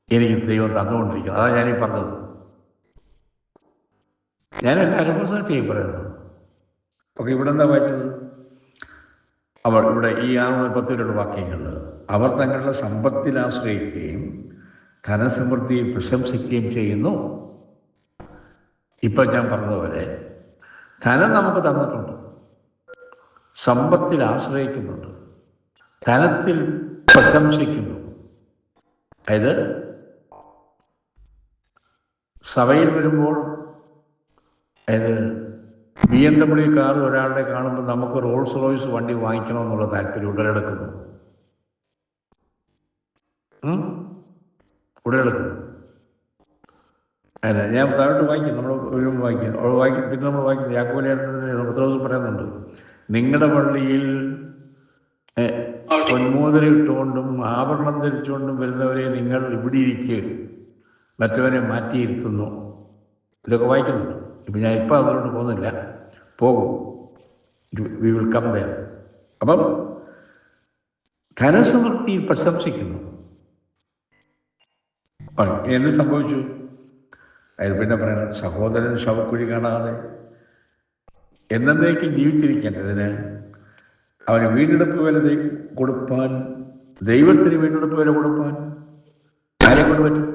എനിക്ക് ദൈവം തന്നുകൊണ്ടിരിക്കുന്നത്. അതാണ് ഞാനീ പറഞ്ഞത്. ഞാൻ എൻ്റെ അനുഭവസാക്ഷിയായി പറയുന്നത്. ഓക്കെ, ഇവിടെ എന്താ വായിച്ചത്? ഇവിടെ ഈ 6 മുതൽ 10 വരെയുള്ള വാക്യങ്ങളിൽ അവർ തങ്ങളുടെ സമ്പത്തിൽ ആശ്രയിക്കുകയും ധനസമൃദ്ധിയിൽ പ്രശംസിക്കുകയും ചെയ്യുന്നു. ഇപ്പം ഞാൻ പറഞ്ഞതുപോലെ ധനം നമുക്ക് തന്നിട്ടുണ്ട്, സമ്പത്തിൽ ആശ്രയിക്കുന്നുണ്ട്, ധനത്തിൽ പ്രശംസിക്കുന്നു. അതായത് സഭയിൽ വരുമ്പോൾ BMW കാർ ഒരാളുടെ കാണുമ്പോൾ നമുക്ക് റോൾസ് റോയ്സ് വണ്ടി വാങ്ങിക്കണമെന്നുള്ള താല്പര്യം ഉടലെടുക്കുന്നു. അല്ല, ഞാൻ താഴോട്ട് വായിക്കും, നമ്മൾ വരുമ്പോൾ വായിക്കും. പിന്നെ നമ്മൾ വായിക്കും യാക്കോബിന്റെ പത്രോസ് പറയുന്നുണ്ട്, നിങ്ങളുടെ പള്ളിയിൽ പൊന്മോതിര ഇട്ടുകൊണ്ടും ആഭരണം ധരിച്ചുകൊണ്ടും വരുന്നവരെ നിങ്ങൾ ഇവിടെ ഇരിക്കുക, മറ്റവരെ മാറ്റിയിരുത്തുന്നു. ഇതൊക്കെ വായിക്കുന്നുണ്ട്. ഇപ്പം ഞാൻ ഇപ്പം അതിലോട്ട് പോകുന്നില്ല, പോകും. We will come there. അപ്പം ധനസമൃദ്ധിയിൽ പ്രശംസിക്കുന്നു. എന്ത് സംഭവിച്ചു? അത് പിന്നെ പറയണം, സഹോദരൻ ശവക്കുഴി കാണാതെ എന്നേക്കും ജീവിച്ചിരിക്കേണ്ടതിന് അവന് വീണ്ടെടുപ്പ് വില കൊടുപ്പാൻ, ദൈവത്തിന് വീണ്ടെടുപ്പ് വില കൊടുപ്പാൻ ആരെ കൊണ്ട് പറ്റും?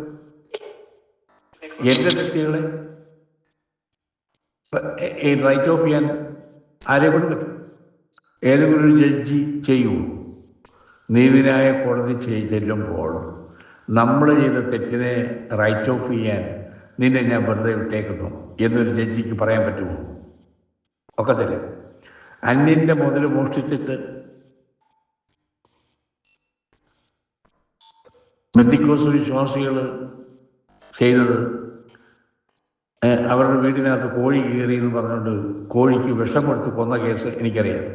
എൻ്റെ തെറ്റുകളെ റൈറ്റ് ഓഫ് ചെയ്യാൻ ആരെ കൊണ്ട് പറ്റും? ഏതെങ്കിലും ഒരു ജഡ്ജി ചെയ്യൂ? നീതിന്യായ കോടതി ചെല്ലുമ്പോൾ നമ്മൾ ചെയ്ത തെറ്റിനെ റൈറ്റ് ഓഫ് ചെയ്യാൻ നിന്നെ ഞാൻ വെറുതെ വിട്ടേക്കുന്നു എന്നൊരു ജഡ്ജിക്ക് പറയാൻ പറ്റുമോ? ഒക്കത്തില്ല. അന്യൻ്റെ മുതൽ മോഷ്ടിച്ചിട്ട് പെന്തിക്കോസ്ത് വിശ്വാസികൾ ചെയ്തത്, അവരുടെ വീട്ടിനകത്ത് കോഴി കയറി എന്ന് പറഞ്ഞുകൊണ്ട് കോഴിക്ക് വിഷം കൊടുത്ത് കൊന്ന കേസ് എനിക്കറിയാം.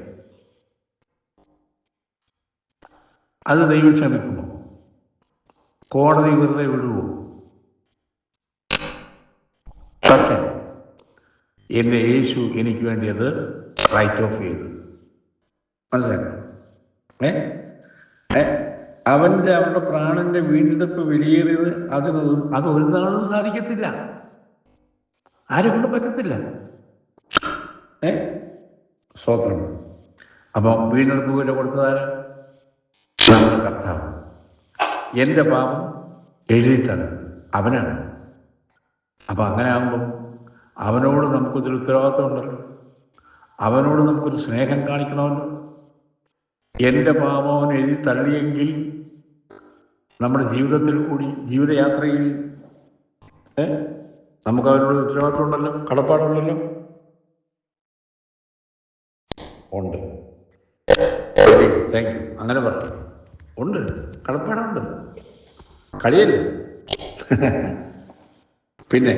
അത് ദൈവം ക്ഷമിക്കുമോ? കോടതി വെറുതെ വിടുവോ? പക്ഷേ എൻ്റെ യേശു എനിക്ക് വേണ്ടി അത് റൈറ്റ് ഓഫ് ചെയ്തു. മനസ്സിലാക്കണം? അവരുടെ പ്രാണന്റെ വീണ്ടെടുപ്പ് വിലയേറിയത് അത് ഒരു നാളും സാധിക്കത്തില്ല, ആരെ കൊണ്ട് പറ്റത്തില്ല. സ്തോത്രം. അപ്പം വീണ്ടെടുപ്പ് വില കൊടുത്തതാര? നമ്മുടെ കർത്താവ്. എൻ്റെ പാപം എഴുതിത്തന്നെ അവനാണ്. അപ്പം അങ്ങനെ ആകുമ്പം അവനോട് നമുക്കൊരു ഉത്തരവാദിത്വം ഉണ്ടല്ലോ, അവനോട് നമുക്കൊരു സ്നേഹം കാണിക്കണമല്ലോ. എൻ്റെ പാപം അവൻ എഴുതി തള്ളിയെങ്കിൽ നമ്മുടെ ജീവിതത്തിൽ കൂടി, ജീവിതയാത്രയിൽ നമുക്ക് അവനോട് ഉത്തരവാദിത്വം ഉണ്ടല്ലോ, കടപ്പാടുണ്ടല്ലോ. ഉണ്ട്. Thank you. അങ്ങനെ പറഞ്ഞു. ഉണ്ട്, കടപ്പാടുണ്ട്, കളിയല്ലേ. പിന്നെ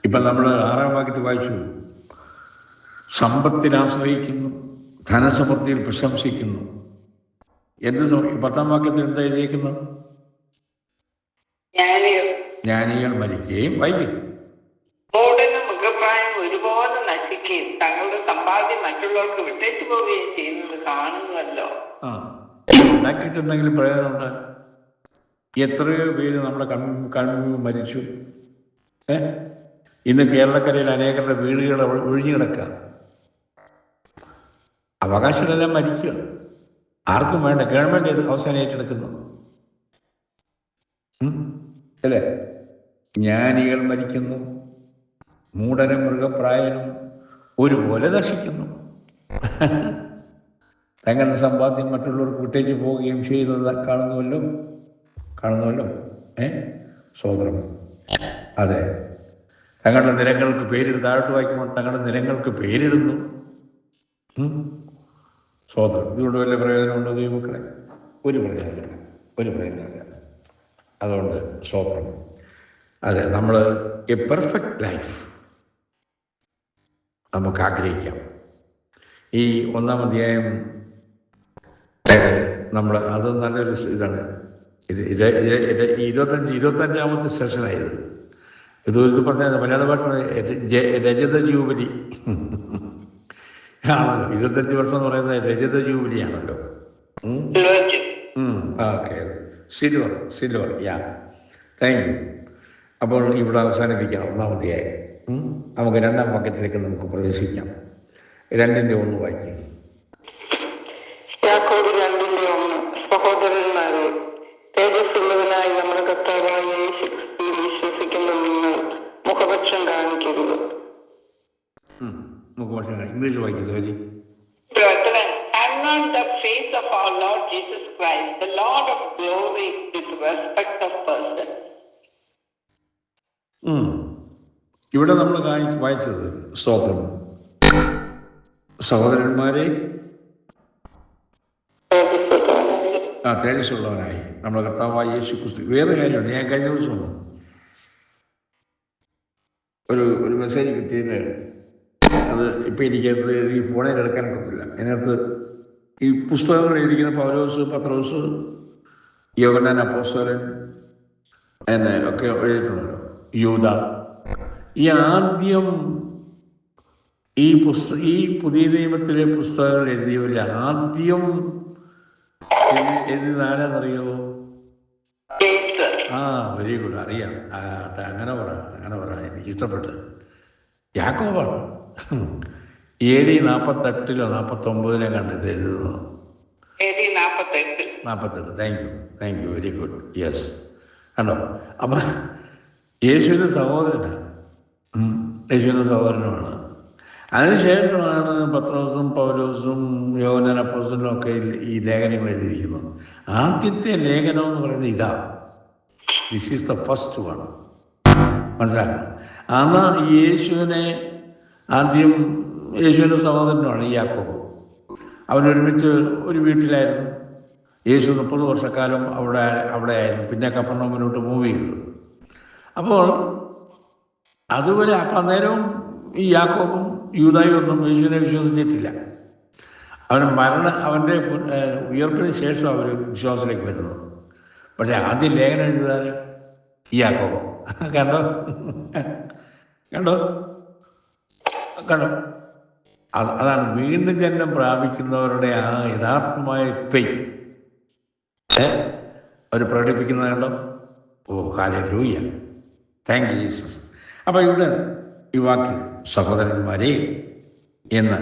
ഇപ്പം നമ്മൾ 6-ാം വാക്യത്തിൽ വായിച്ചു, സമ്പത്തിൽ ആശ്രയിക്കുന്നു, ധനസമൃദ്ധിയിൽ പ്രശംസിക്കുന്നു. 10-ാം വാക്യത്തിൽ എന്താ എഴുതിയിരിക്കുന്നത്? ജ്ഞാനികൾ മരിക്കുകയും വായിക്കും. മൂഢനും മൃഗപ്രായം ഒരുപോലെ നശിക്കുകയും തങ്ങളുടെ സമ്പാദ്യം മറ്റുള്ളവർക്ക് വിട്ടേച്ചു പോവുകയും ചെയ്യുന്നത് കാണുന്നുവല്ലോ. ഉണ്ടാക്കിയിട്ടുണ്ടെങ്കിലും പ്രയോജനമുണ്ട്. എത്രയോ പേര് നമ്മുടെ കൺമുമ്പിൽ മരിച്ചു. ഇന്ന് കേരളക്കരയിൽ അനേകരുടെ വീടുകൾ ഒഴിഞ്ഞു കിടക്കുക. അവകാശങ്ങളെല്ലാം മരിക്കുക. ആർക്കും വേണ്ട. ഗവൺമെൻറ് ഇത് അവസാനം ഏറ്റെടുക്കുന്നു അല്ലേ? ജ്ഞാനികൾ മരിക്കുന്നു, മൂഢനും മൃഗപ്രായനും ഒരുപോലെ നശിക്കുന്നു. തങ്ങളുടെ സമ്പാദ്യം മറ്റുള്ളവർക്ക് വിട്ടേച്ച് പോവുകയും ചെയ്യുന്നത് കാണുന്നുവല്ലോ. സ്വതന്ത്രം. അതെ, തങ്ങളുടെ നിരങ്ങൾക്ക് പേരിടും. താഴോട്ട് വായിക്കുമ്പോൾ തങ്ങളുടെ നിരങ്ങൾക്ക് പേരിടുന്നു. സ്വതന്ത്രം. ഇതുകൊണ്ട് വല്ല പ്രയോജനമുണ്ടോ ദൈവമക്കളെ? ഒരു പ്രയോജനമില്ല. അതുകൊണ്ട് സ്വതന്ത്രം. അതെ, നമ്മൾ എ പെർഫെക്റ്റ് ലൈഫ് നമുക്ക് ആഗ്രഹിക്കാം. ഈ 1-ാം അധ്യായം നമ്മൾ അത് നല്ലൊരു ഇതാണ്. 25-ാമത്തെ സെഷനായത്. ഇത് പറഞ്ഞ മലയാള ഭാഷ രജത ജൂബിലി ആണല്ലോ. 25 വർഷം എന്ന് പറയുന്നത് രജത ജൂബിലി ആണല്ലോ. Okay, silver yeah, thank you. അപ്പോൾ ഇവിടെ അവസാനിപ്പിക്കാം 1-ാം അധ്യായം. നമുക്ക് 2-ാം വാക്യത്തിലേക്ക് നമുക്ക് പ്രവേശിക്കാം. 2:1 വായിക്കും. യാക്കോബ് 2:1. സഹോദരന്മാരെ, തേജസ്സുള്ളവനായി നമ്മുടെ കർത്താവായ യേശു ക്രിസ്തുവിൽ വിശ്വസിക്കുന്ന നിങ്ങൾ മുഖപക്ഷം കാണിക്കരുത്. ഇംഗ്ലീഷ് വായിക്കും. Sorry. Brethren, have not the faith of our Lord Jesus Christ, the Lord of glory, with respect of person. ഇവിടെ നമ്മൾ വായിച്ചത് സ്തോത്രം. സഹോദരന്മാരെ, തേജസ്സുള്ളവനായി നമ്മുടെ കർത്താവായ യേശു ക്രിസ്തു. വേറെ കാര്യമുണ്ട്. ഞാൻ കഴിഞ്ഞ ദിവസം ഒരു മെസ്സേജ് കിട്ടിയത്, അത് ഇപ്പം എനിക്കത് ഈ ഫോണിൽ എടുക്കാൻ പറ്റില്ല. അതിനകത്ത് ഈ പുസ്തകങ്ങൾ എഴുതിക്കുന്ന പൗലോസ്, പത്രോസ്, യോഹന്നാൻ അപ്പോസ്തലൻ ഒക്കെ എഴുതിയിട്ടുണ്ടല്ലോ. യൂദ. ഈ ആദ്യം ഈ പുതിയ നിയമത്തിലെ പുസ്തകങ്ങൾ എഴുതിയവരിൽ ആദ്യം എഴുതിയത് ആരാന്നറിയോ? വെരി ഗുഡ്, അറിയാം. അങ്ങനെ പറ എനിക്കിഷ്ടപ്പെട്ട്. യാക്കോബാണ്. AD 48-ലോ 49-ലോ കണ്ട് ഇത് എഴുതുന്നത്. 48. Thank you, very good. Yes, കണ്ടോ? അപ്പം യേശുവിൻ്റെ സഹോദരനുമാണ്. അതിനുശേഷമാണ് പത്രോസും പൗലോസും യോഹന്നാൻ അപ്പോസ്തലനും ഒക്കെ ഈ ലേഖനങ്ങൾ എഴുതിയിരിക്കുന്നത്. ആദ്യത്തെ ലേഖനം എന്ന് പറയുന്നത് ഇതാ. This is the first one. മനസ്സിലാക്കണം. അന്ന് യേശുവിൻ്റെ സഹോദരനാണ് ഈ യാക്കോബ്. അവരൊരുമിച്ച് ഒരു വീട്ടിലായിരുന്നു. യേശു 30 വർഷക്കാലം അവിടെ ആയിരുന്നു. പിന്നെ കപ്പർന്നൗമിലോട്ട് മൂവ് ചെയ്തു. അപ്പോൾ അതുവരെ അന്നേരവും ഈ യാക്കോബും യൂദായും ഒന്നും യേശുവിനെ വിശ്വസിച്ചിട്ടില്ല. അവൻ്റെ ഉയർപ്പിന് ശേഷം അവർ വിശ്വാസത്തിലേക്ക് വരുന്നത്. പക്ഷേ ആദ്യം ലേഖനം എഴുതാൻ ഈ യാക്കോബ്. കണ്ടോ അതാണ് വീണ്ടും ജന്മം പ്രാപിക്കുന്നവരുടെ ആ യഥാർത്ഥമായ ഫെയ്ത്ത് അവർ പ്രകടിപ്പിക്കുന്നത്. കണ്ടോ? ഓ ഹല്ലേലൂയ, താങ്ക് യു ജീസസ്. അപ്പോൾ ഇവിടെ ഈ വാക്യം സഹോദരന്മാരെ എന്ന്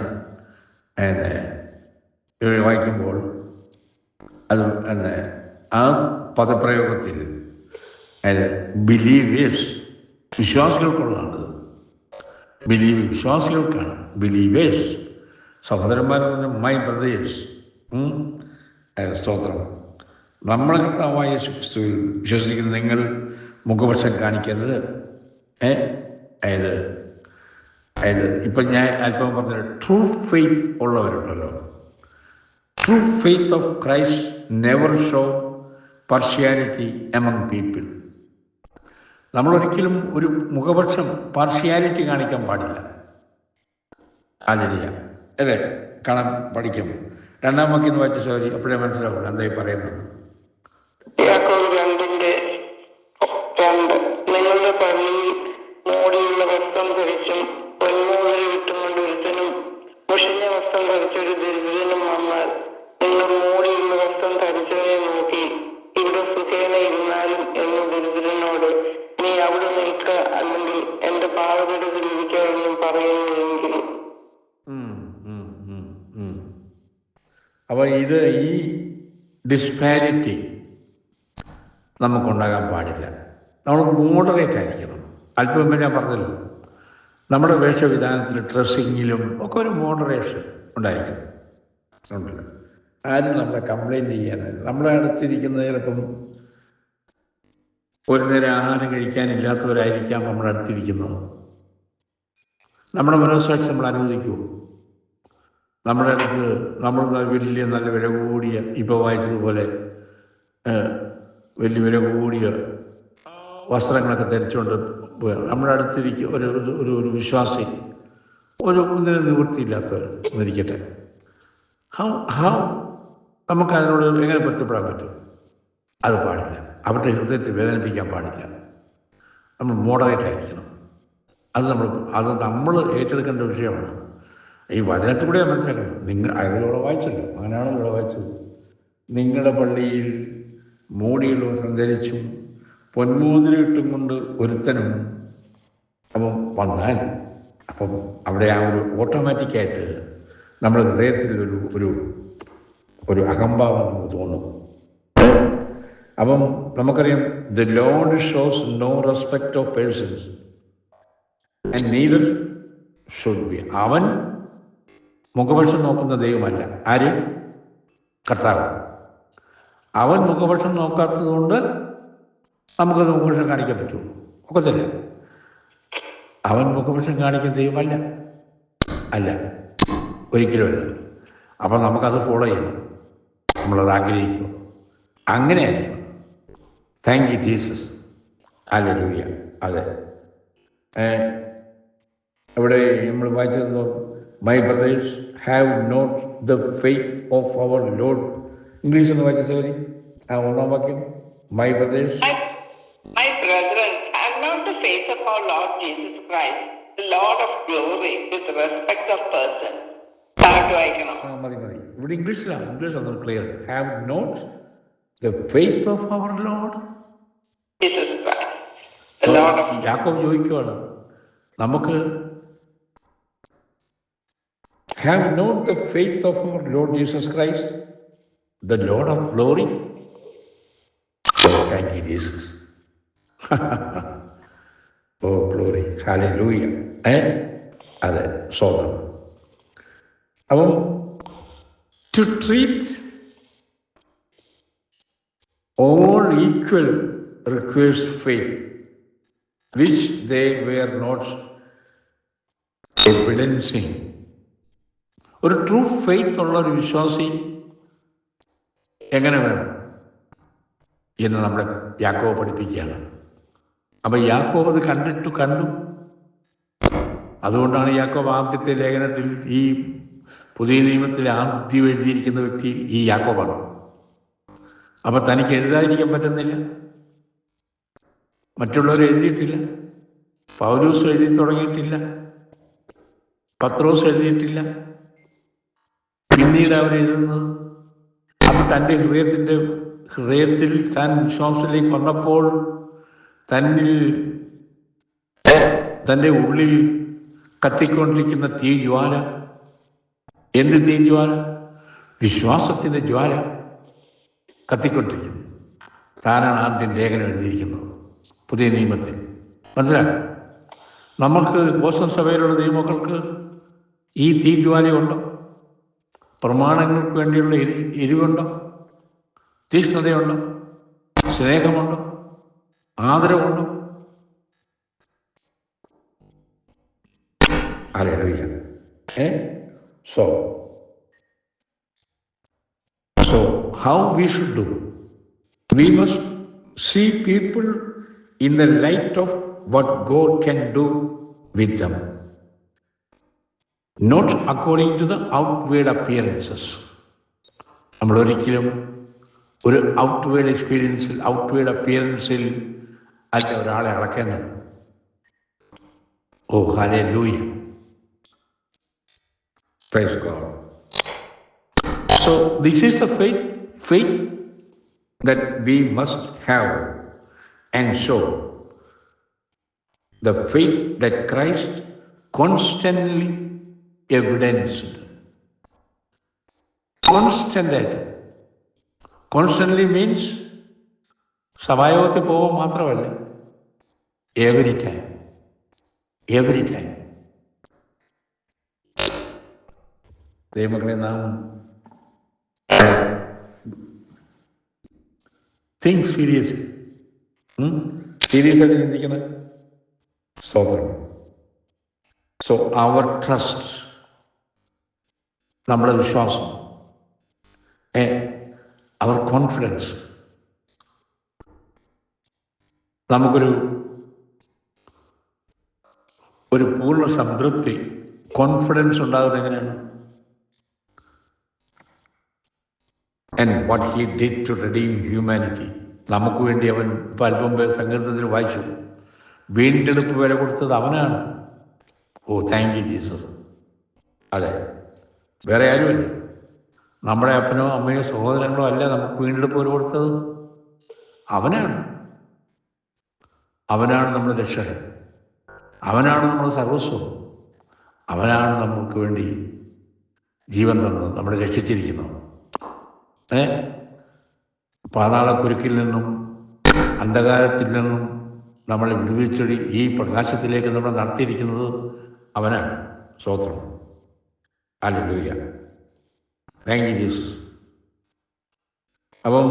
വായിക്കുമ്പോൾ അത് ആ പദപ്രയോഗത്തിൽ ബിലീവേഴ്സ്, വിശ്വാസികൾക്കുള്ളതാണ്. വിശ്വാസികൾക്കാണ്. ബിലീവേഴ്സ്, സഹോദരന്മാർ പറഞ്ഞ മൈ ബ്രദേഴ്സ്. സ്തോത്രം. നമ്മളെ കർത്താവായ യേശു ക്രിസ്തുവിൽ വിശ്വസിക്കുന്ന നിങ്ങൾ മുഖപക്ഷം കാണിക്കരുത്. ഇപ്പം ഞാൻ അല്പം പറഞ്ഞത് ട്രൂ ഫെയ്ത്ത് ഉള്ളവരുണ്ടല്ലോ. True faith of Christ never show partiality among people. നമ്മളൊരിക്കലും ഒരു മുഖപക്ഷം പാർഷ്യാലിറ്റി കാണിക്കാൻ പാടില്ല. ഹല്ലേലൂയ അല്ലേ? കാണാൻ പഠിക്കും. 2-ാം വാക്യം വായിച്ച സോറി, അപ്പോഴേ മനസ്സിലാവും എന്തായി പറയുന്നത്. നിങ്ങളുടെ പള്ളിയിൽ മോടിയുള്ള വസ്ത്രം ധരിച്ചും പൊന്മോതിരം ഇട്ടുകൊണ്ട് ഒരുത്തനും മുഷിഞ്ഞ വസ്ത്രം ധരിച്ചൊരു ദരിദ്രനും വന്നാൽ നിങ്ങൾ മൂടിയുള്ള വസ്ത്രം ധരിച്ചവനെ നോക്കി ഇവിടെ സുഖേന ഇരുന്നാലും എന്ന് ദരിദ്രനോട് നീ അവിടെ നിൽക്ക, അല്ലെങ്കിൽ എന്റെ പാതപീഠത്തിൽ ഇരിക്ക എന്നും പറയുന്നുവെങ്കിൽ. അപ്പോൾ ഈ ഡിസ്പാരിറ്റി നമുക്കുണ്ടാകാൻ പാടില്ല. നമ്മൾ മോഡറേറ്റ് ആയിരിക്കണം. അല്പം മുമ്പ് ഞാൻ പറഞ്ഞല്ലോ, നമ്മുടെ വേഷവിധാനത്തിലും ഡ്രസ്സിങ്ങിലും ഒക്കെ ഒരു മോഡറേഷൻ ഉണ്ടായിരിക്കണം. ഉണ്ടല്ലോ, ആരും നമ്മളെ കംപ്ലൈൻറ്റ് ചെയ്യാനായിട്ട്. നമ്മളെ അടുത്തിരിക്കുന്ന ചിലപ്പം ഒരു നേരം ആഹാരം കഴിക്കാനില്ലാത്തവരായിരിക്കാം നമ്മുടെ അടുത്തിരിക്കുന്നത്. നമ്മുടെ മനസ്സാക്ഷി നമ്മൾ അനുവദിക്കുമോ? നമ്മുടെ അടുത്ത് നമ്മൾ വലിയ നല്ല വില കൂടിയ, ഇപ്പോൾ വായിച്ചതുപോലെ വലിയ വില കൂടിയ വസ്ത്രങ്ങളൊക്കെ ധരിച്ചുകൊണ്ട് നമ്മുടെ അടുത്തിരിക്കും ഒരു വിശ്വാസി, ഒന്നിനും നിവൃത്തിയില്ലാത്തവർ എന്നിരിക്കട്ടെ, ഹൗ നമുക്ക് അതിനോട് എങ്ങനെ ബന്ധപ്പെടാൻ പറ്റും? അത് പാടില്ല. അവരുടെ ഹൃദയത്തെ വേദനിപ്പിക്കാൻ പാടില്ല. നമ്മൾ മോഡറേറ്റ് ആയിരിക്കണം. അത് നമ്മൾ ഏറ്റെടുക്കേണ്ട വിഷയമാണ്. ഈ വചനത്തിലൂടെ മനസ്സിലാക്കണം. അതിലൂടെ വായിച്ചല്ലോ, അങ്ങനെയാണല്ലോ ഇവിടെ വായിച്ചത്. നിങ്ങളുടെ പള്ളിയിൽ മൂടിയുള്ള വസ്ത്രം ധരിച്ചും പൊന്മോതിരം ഇട്ടും കൊണ്ട് ഒരുത്തനും അപ്പം വന്നാൽ, അപ്പം അവിടെ ആ ഒരു ഓട്ടോമാറ്റിക്കായിട്ട് നമ്മുടെ ഹൃദയത്തിൽ ഒരു അഹംഭാവം നമുക്ക് തോന്നും. അപ്പം നമുക്കറിയാം, the lord shows no respect of persons and neither should be. അവൻ മുഖപക്ഷം നോക്കുന്ന ദൈവമല്ല. ആര്? കർത്താവ്. അവൻ മുഖപക്ഷം നോക്കാത്തത് കൊണ്ട് നമുക്കത് മുഖപക്ഷം കാണിക്കാൻ പറ്റുമോ? ഒക്കത്തില്ല. അവൻ മുഖപക്ഷം കാണിക്കുന്ന ദൈവമല്ല, അല്ല, ഒരിക്കലുമല്ല. അപ്പം നമുക്കത് ഫോളോ ചെയ്യണം, നമ്മളത് ആഗ്രഹിക്കും. അങ്ങനെയായിരിക്കണം. Thank you Jesus. ഹല്ലേലൂയ. അതെ, ഇവിടെ നമ്മൾ വായിച്ചത്, my brothers have not the faith of our Lord. English ഒന്ന് വായിച്ച സോറി, ഒന്നാം വാക്യം. My brothers, my brethren, have not the faith of our Lord Jesus Christ, the Lord of glory, with respect of person. മതി. ഇവിടെ ഇംഗ്ലീഷിലാണ്. English ഒന്ന് clear. Have not the faith of our lord Jesus Christ, the Lord of. യാക്കോബ് ചോദിക്കുവാണ്, നമുക്ക് have not the faith of our Lord Jesus Christ, the Lord of glory. Oh, thank you, Jesus. Oh, glory. Hallelujah. അതെ, സ്വതന്ത്രം. അപ്പം to treat all equal requires faith, which they were not evidencing. ഒരു true faith ഉള്ള ഒരു വിശ്വാസി എങ്ങനെ വേണം എന്ന് നമ്മളെ യാക്കോബ് പഠിപ്പിക്കുകയാണ്. അപ്പം യാക്കോബ് അത് കണ്ടു. അതുകൊണ്ടാണ് യാക്കോബ് ആദ്യത്തെ ലേഖനത്തിൽ, ഈ പുതിയ നിയമത്തിൽ ആദ്യം എഴുതിയിരിക്കുന്ന വ്യക്തി ഈ യാക്കോബാണ്. അപ്പം തനിക്ക് എഴുതാതിരിക്കാൻ പറ്റുന്നില്ല. മറ്റുള്ളവർ എഴുതിയിട്ടില്ല. പൗലോസ് എഴുതി തുടങ്ങിയിട്ടില്ല. പത്രോസ് എഴുതിയിട്ടില്ല. പിന്നീട് അവർ എഴുതുന്നത്. അപ്പം തൻ്റെ ഹൃദയത്തിൽ താൻ വിശ്വാസത്തിലേക്ക് വന്നപ്പോൾ തൻ്റെ ഉള്ളിൽ കത്തിക്കൊണ്ടിരിക്കുന്ന തീജ്വാല, എന്ത് തീജ്വാല? വിശ്വാസത്തിൻ്റെ ജ്വാല കത്തിക്കൊണ്ടിരിക്കുന്നു. താനാണ് ആദ്യം ലേഖനം എഴുതിയിരിക്കുന്നത് പുതിയ നിയമത്തിൽ. മനസ്സിലാക്കും. നമുക്ക് ബോസ്റ്റൺ സഭയിലുള്ള ദൈവമക്കൾക്ക് ഈ തീജ്വാലയുണ്ടോ? പ്രമാണങ്ങൾക്ക് വേണ്ടിയുള്ള എരിവുണ്ടോ? തീഷ്ണതയുണ്ടോ? സ്നേഹമുണ്ടോ? ആദരവുണ്ടോ? Hallelujah. So how we should do? We must see people in the light of what God can do with them, not according to the outward appearances. നമ്മൾ ഒരിക്കലും ഒരു ഔട്ട്വേർഡ് എക്സ്പീരിയൻസിൽ, ഔട്ട്വേർഡ് അപ്പിയറൻസിൽ അല്ല ഒരാളെ അളക്കേണ്ടത്. ഓ hallelujah. Praise God. So this is the faith that we must have and show. The faith that Christ constantly evidenced. Constantly means സഭായോഗത്തിൽ പോകുമ്പോൾ മാത്രമല്ല, every time. ദൈവമക്കളെ, നാം think seriously. Serious ആയിട്ട് ചിന്തിക്കണം. സ്തോത്രം. സോ അവർ ട്രസ്റ്റ്, നമ്മുടെ വിശ്വാസം, അവർ കോൺഫിഡൻസ്, നമുക്കൊരു പൂർണ്ണ സംതൃപ്തി, കോൺഫിഡൻസ് ഉണ്ടാകുന്നത് എങ്ങനെയാണ്? And what he did to redeem humanity. നമുക്ക് വേണ്ടി അവൻ ഇപ്പം അല്പം സങ്കീർത്തനത്തിൽ വായിച്ചു, വീണ്ടെടുപ്പ് വില കൊടുത്തത് അവനാണ്. ഓ, താങ്ക് യു ജീസസ്. അതെ, വേറെ ആരുമല്ല. നമ്മുടെ അപ്പനോ അമ്മയോ സഹോദരങ്ങളോ അല്ല നമുക്ക് വീണ്ടെടുപ്പ് വില കൊടുത്തത്. അവനാണ് നമ്മുടെ രക്ഷകൻ. അവനാണ് നമ്മുടെ സർവസ്വം. അവനാണ് നമുക്ക് വേണ്ടി ജീവൻ തന്നത്, നമ്മളെ രക്ഷിച്ചിരിക്കുന്നത്. പാതാളക്കുരുക്കിൽ നിന്നും അന്ധകാരത്തിൽ നിന്നും നമ്മളെ വിടുവിച്ചൊടി ഈ പ്രകാശത്തിലേക്ക് നമ്മൾ നടത്തിയിരിക്കുന്നത് അവനാണ്. സ്തോത്രം. ഹല്ലേലൂയ. Thank you Jesus. അപ്പം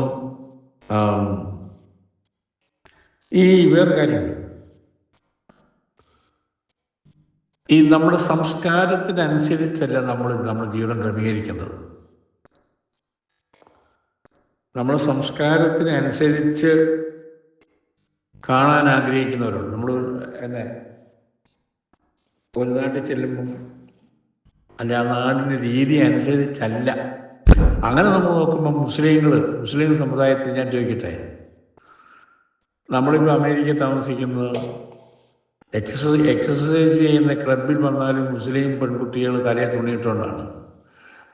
ഈ വേറെ കാര്യമുണ്ട്. ഈ നമ്മുടെ സംസ്കാരത്തിനനുസരിച്ചല്ല നമ്മുടെ ജീവിതം ക്രമീകരിക്കേണ്ടത്. നമ്മുടെ സംസ്കാരത്തിനനുസരിച്ച് കാണാൻ ആഗ്രഹിക്കുന്നവരുണ്ട്. നമ്മൾ ഒരു നാട്ടിൽ ചെല്ലുമ്പം അല്ല, ആ നാടിൻ്റെ രീതി അനുസരിച്ചല്ല. അങ്ങനെ നമ്മൾ നോക്കുമ്പോൾ മുസ്ലിം സമുദായത്തിൽ ഞാൻ ചോദിക്കട്ടെ, നമ്മളിപ്പോൾ അമേരിക്കയിൽ താമസിക്കുന്നത് എക്സസൈസ് ചെയ്യുന്ന ക്ലബിൽ വന്നാലും മുസ്ലിം പെൺകുട്ടികൾ തലയെ തുണിയിട്ടുകൊണ്ടാണ്.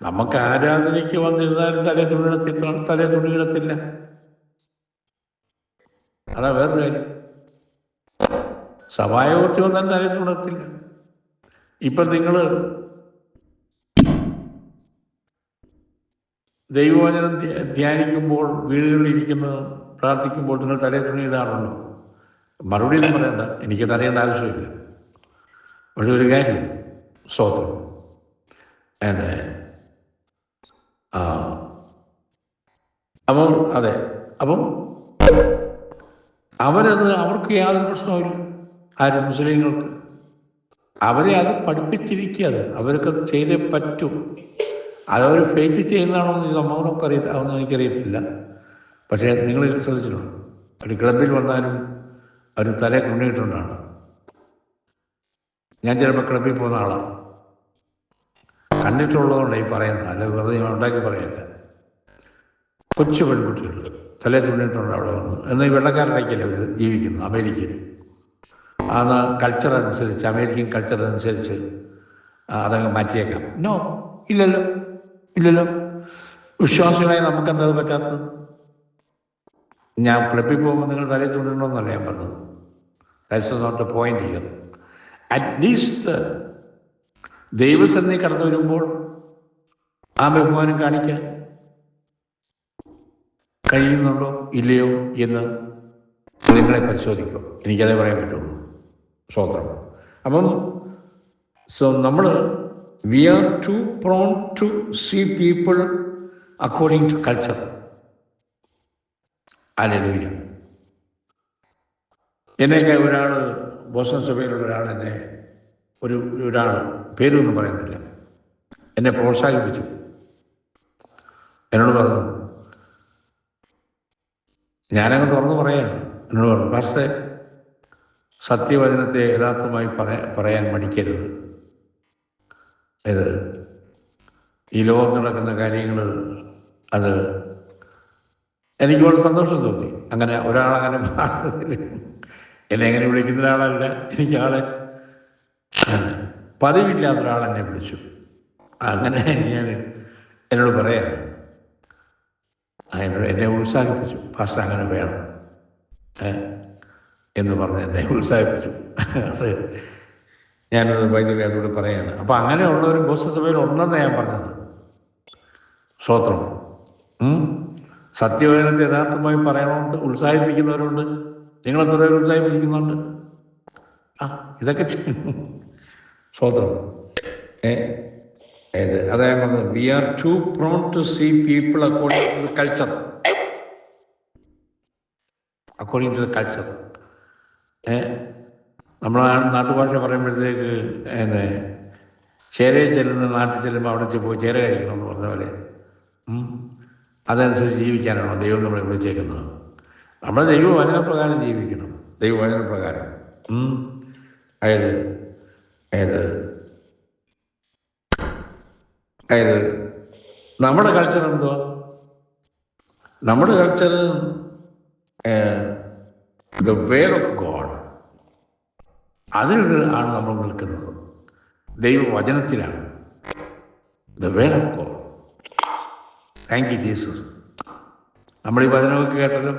നമുക്ക് ആരാധനയ്ക്ക് വന്നിരുന്നാലും തലേ തുണിയിടത്തില്ല. അതാ വേറൊരു കാര്യം. സഭായോഗത്തിൽ വന്നാലും തലേ തുണിടത്തില്ല. ഇപ്പം നിങ്ങൾ ദൈവവചനം ധ്യാനിക്കുമ്പോൾ, വീടുകളിലിരിക്കുന്ന പ്രാർത്ഥിക്കുമ്പോൾ നിങ്ങൾ തലേ തുണിയിടാറുണ്ടോ? മറുപടി ഒന്നും പറയണ്ട, എനിക്കത് അറിയേണ്ട ആവശ്യമില്ല. പക്ഷെ ഒരു കാര്യം, സ്തോത്രം, അപ്പം അവർക്ക് യാതൊരു പ്രശ്നവുമില്ല. ആരും മുസ്ലിങ്ങൾക്ക് അവരെ അത് പഠിപ്പിച്ചിരിക്കുക. അവർക്കത് ചെയ്തേ പറ്റൂ. അതവർ ഫെയ്ത്ത് ചെയ്യുന്നതാണോ എന്ന് നമുക്കൊക്കെ അതൊന്നും എനിക്കറിയത്തില്ല. പക്ഷേ നിങ്ങൾ ശ്രദ്ധിച്ചിട്ടുണ്ടോ, ഒരു ക്ലബിൽ വന്നാലും അവർ തലേ തുണിയിട്ടുണ്ടാണ്. ഞാൻ ചിലപ്പോൾ ക്ലബിൽ പോകുന്ന ആളാണ്, കണ്ടിട്ടുള്ളതുകൊണ്ട് ഈ പറയുന്നത്, അല്ല വെറുതെ ഞാൻ ഉണ്ടാക്കി പറയല്ല. കൊച്ചു പെൺകുട്ടികൾ തലേ തുണിയിട്ടുണ്ട് അവിടെ വന്ന്. എന്നാൽ ഈ വെള്ളക്കാരനൊക്കെയല്ലേ അവർ ജീവിക്കുന്നു അമേരിക്കയിൽ. ആ കൾച്ചർ അനുസരിച്ച്, അമേരിക്കൻ കൾച്ചർ അനുസരിച്ച് അതങ്ങ് മാറ്റിയേക്കാം. ഇല്ലല്ലോ. വിശ്വാസികളായി നമുക്കെന്താ പറ്റാത്തത്? ഞാൻ ക്ലബിൽ പോകുമ്പോൾ നിങ്ങൾ തലേ തുണിയിട്ടുണ്ടോന്നല്ല ഞാൻ പറഞ്ഞത്. That's not the point here. At least ദൈവസന്നിധി കടന്നു വരുമ്പോൾ ആ ബഹുമാനം കാണിക്കാൻ കഴിയുന്നുണ്ടോ ഇല്ലയോ എന്ന് നിങ്ങളെ പരിശോധിക്കും. എനിക്കതേ പറയാൻ പറ്റുള്ളൂ. സ്തോത്രം. അപ്പം we are too prone to see people according to culture. ഹല്ലേലൂയ. എന്നെയൊക്കെ ഒരാൾ, ബോസ്റ്റൺ സഭയിലുള്ള ഒരാൾ ഒരാൾ പേരൊന്നും പറയുന്നില്ല, എന്നെ പ്രോത്സാഹിപ്പിച്ചു. എന്നോട് പറഞ്ഞു, ഞാനങ്ങ് തുറന്ന് പറയാണ്. എന്നോട് പറഞ്ഞു, പക്ഷേ സത്യവചനത്തെ യഥാർത്ഥമായി പറയാൻ മടിക്കരുത്. ഈ ലോകത്ത് നടക്കുന്ന കാര്യങ്ങൾ അത് എനിക്ക് വളരെ സന്തോഷം തോന്നി. അങ്ങനെ ഒരാളങ്ങനെ ഭാഷത്തിൽ എന്നെ എങ്ങനെ വിളിക്കുന്ന ഒരാളല്ല. എനിക്കാളെ പതിവില്ലാത്ത ഒരാളെന്നെ വിളിച്ചു. അങ്ങനെ ഞാൻ എന്നോട് പറയാം, എന്നെ ഉത്സാഹിപ്പിച്ചു, പാസ്റ്റർ അങ്ങനെ വേണം എന്ന് പറഞ്ഞ് എന്നെ ഉത്സാഹിപ്പിച്ചു. അത് ഞാനത് വൈദ്യുതി അതോട് പറയാണ്. അപ്പം അങ്ങനെയുള്ള ഒരു ബോധസഭയിൽ ഉണ്ടെന്ന് ഞാൻ പറഞ്ഞത്. സ്തോത്രം. സത്യവചനത്തെ യഥാർത്ഥമായി പറയണമെന്ന് ഉത്സാഹിപ്പിക്കുന്നവരുണ്ട്. നിങ്ങളെത്ര പേര് ഉത്സാഹിപ്പിക്കുന്നുണ്ട്? ഇതൊക്കെ സ്തോത്രം. അതാ ഞാൻ പറഞ്ഞത്, we are too prone to see people according to the culture. According to the culture. നമ്മളെ നാട്ടുഭാഷ പറയുമ്പോഴത്തേക്ക് ചേരയിൽ ചെല്ലുന്ന നാട്ടിൽ ചെല്ലുമ്പോൾ അവിടെ പോയി ചേര കഴിക്കണം എന്ന് പറഞ്ഞ പോലെ അതനുസരിച്ച് ജീവിക്കാനാണോ ദൈവം നമ്മളെ വിളിച്ചേക്കുന്നത്? നമ്മൾ ദൈവവചനപ്രകാരം ജീവിക്കണം. ദൈവവചനപ്രകാരം. അതായത് നമ്മുടെ കൾച്ചർ എന്തുവാ? നമ്മുടെ culture the way of God, അതിൽ ആണ് നമ്മൾ നിൽക്കുന്നത്. ദൈവവചനത്തിലാണ്. The way of God. Thank you Jesus. നമ്മൾ ഈ വചനമൊക്കെ കേട്ടല്ലോ.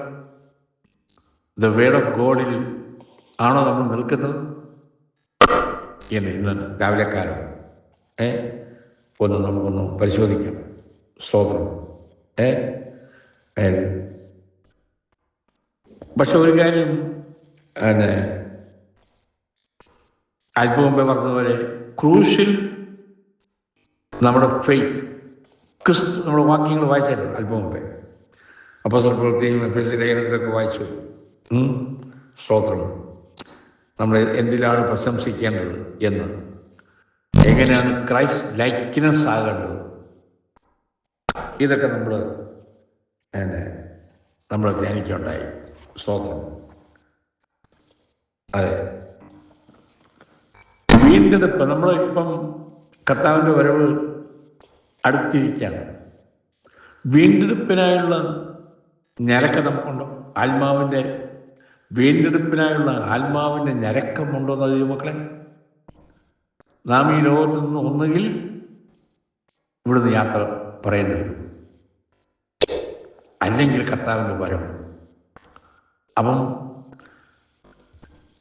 ദ വേർഡ് ഓഫ് ഗോഡിൽ ആണോ നമ്മൾ നിൽക്കുന്നത് എന്ന് ഇന്ന് രാവിലെക്കാലം നമുക്കൊന്ന് പരിശോധിക്കാം. സ്തോത്രം. പക്ഷെ ഒരു കാര്യം അല്പം മുമ്പേ പറഞ്ഞതുപോലെ ക്രൂശിൽ നമ്മുടെ ഫെയ്ത്ത്, നമ്മുടെ വാക്യങ്ങൾ വായിച്ചായിരുന്നു അല്പം മുമ്പേ. അപ്പോസ്തല പ്രവൃത്തിയും എഫെസ്യ ലേഖനത്തിലൊക്കെ വായിച്ചു. സ്തോത്രം. നമ്മൾ എന്തിലാണ് പ്രശംസിക്കേണ്ടത് എന്ന്, എങ്ങനെയാണ് ക്രൈസ്റ്റ് ലൈക്ക്നെസ് ആകേണ്ടത്, ഇതൊക്കെ നമ്മൾ ധ്യാനിക്കുകയുണ്ടായി. സ്തോത്രം. അതെ, വീണ്ടെടുപ്പ്. നമ്മൾ ഇപ്പം കർത്താവിൻ്റെ വരവ് അടുത്തിരിക്കുകയാണ്. വീണ്ടെടുപ്പിനായുള്ള ഞരക്കം നമുക്കുണ്ടോ? ആത്മാവിൻ്റെ വീണ്ടെടുപ്പിനായുള്ള ആത്മാവിൻ്റെ ഞരക്കമുണ്ടോ എന്ന് ദൈവമക്കളെ? നാം ഈ ലോകത്തു നിന്ന് ഒന്നുകിൽ ഇവിടുന്ന് യാത്ര പറയേണ്ടി വരും, അല്ലെങ്കിൽ കർത്താവിൻ്റെ വരവ്. അപ്പം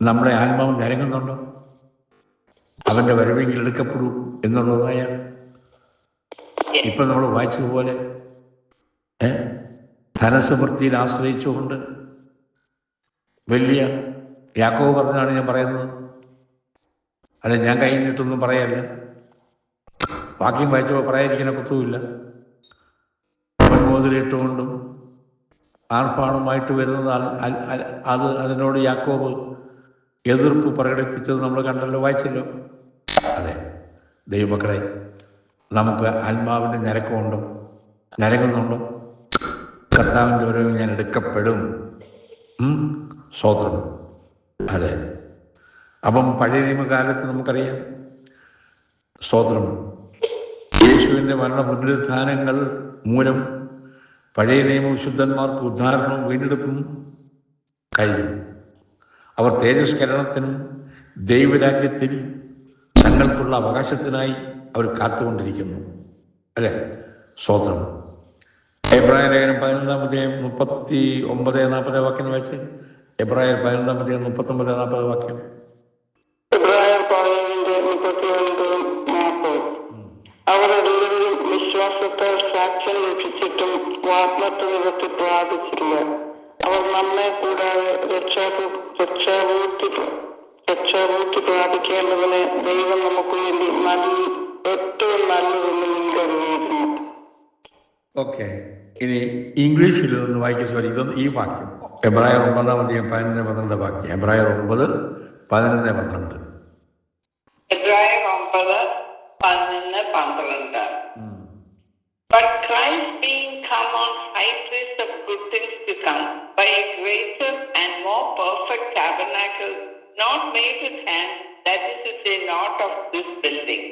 നമ്മുടെ ആത്മാവ് ഞരങ്ങുന്നുണ്ടോ? അവൻ്റെ വരവെങ്കിൽ എടുക്കപ്പെടൂ എന്നുള്ളതായ ഇപ്പം നമ്മൾ വായിച്ചതുപോലെ ധനസമൃദ്ധിയിൽ ആശ്രയിച്ചുകൊണ്ട് വലിയ യാക്കോബ് പറഞ്ഞാണ് ഞാൻ പറയുന്നത്. അല്ല, ഞാൻ കൈ നീട്ടൊന്നും പറയല്ല. വാക്യം വായിച്ചപ്പോൾ പറയാതിരിക്കുന്ന കുത്തവുമില്ല. മോതിരിട്ടുകൊണ്ടും ആർപ്പാണുമായിട്ട് വരുന്നത് അതിനോട് യാക്കോബ് എതിർപ്പ് പ്രകടിപ്പിച്ചത് നമ്മൾ കണ്ടല്ലോ, വായിച്ചല്ലോ. അതെ ദൈവമക്കളെ, നമുക്ക് ആത്മാവിൻ്റെ ഞരക്കമുണ്ടോ? ഞരങ്ങുന്നുണ്ടോ? കർത്താവിൻ്റെ വരവ് ഞാൻ എടുക്കപ്പെടും. സ്തോത്രം. അതെ. അപ്പം പഴയ നിയമകാലത്ത് നമുക്കറിയാം, സ്തോത്രം, യേശുവിൻ്റെ മരണ പുനരുത്ഥാനങ്ങൾ മൂലം പഴയ നിയമ വിശുദ്ധന്മാർക്ക് ഉദ്ധാരണവും വീണ്ടെടുപ്പും കഴിയും. അവർ തേജസ്കരണത്തിനും ദൈവരാജ്യത്തിൽ തങ്ങൾക്കുള്ള അവകാശത്തിനായി അവർ കാത്തുകൊണ്ടിരിക്കുന്നു. അല്ലേ? സ്തോത്രം. എബ്രായർ ലേഖനം 11:39-40 വാക്യം വായിച്ച്. എബ്രായർ 11:39-40 വാക്യം. അവരെല്ലാവരും വിശ്വാസത്താൽ സാക്ഷ്യം ലഭിച്ചിട്ടും ആത്മത്വനിവൃത്തി പ്രാപിച്ചില്ല. അവർ നമ്മെ കൂടാതെ രക്ഷാപൂർത്തി പ്രാപിക്കേണ്ടതിന് ദൈവം നമുക്ക് വേണ്ടി ഏറ്റവും നല്ലതെന്ന് കരുതിയിരുന്നു. ഓക്കെ, ഇനി ഇംഗ്ലീഷിൽ ഒന്ന് വായിക്കുക. ഇതൊന്ന് ഈ വാക്യം എബ്രായർ 9:11-12 വാക്യം. എബ്രായർ 9:11-12. എബ്രായർ 9:11-12. But Christ being come on high priest of good things to come, by a greater and more perfect tabernacle, not made with hands, that is to say, not of this building,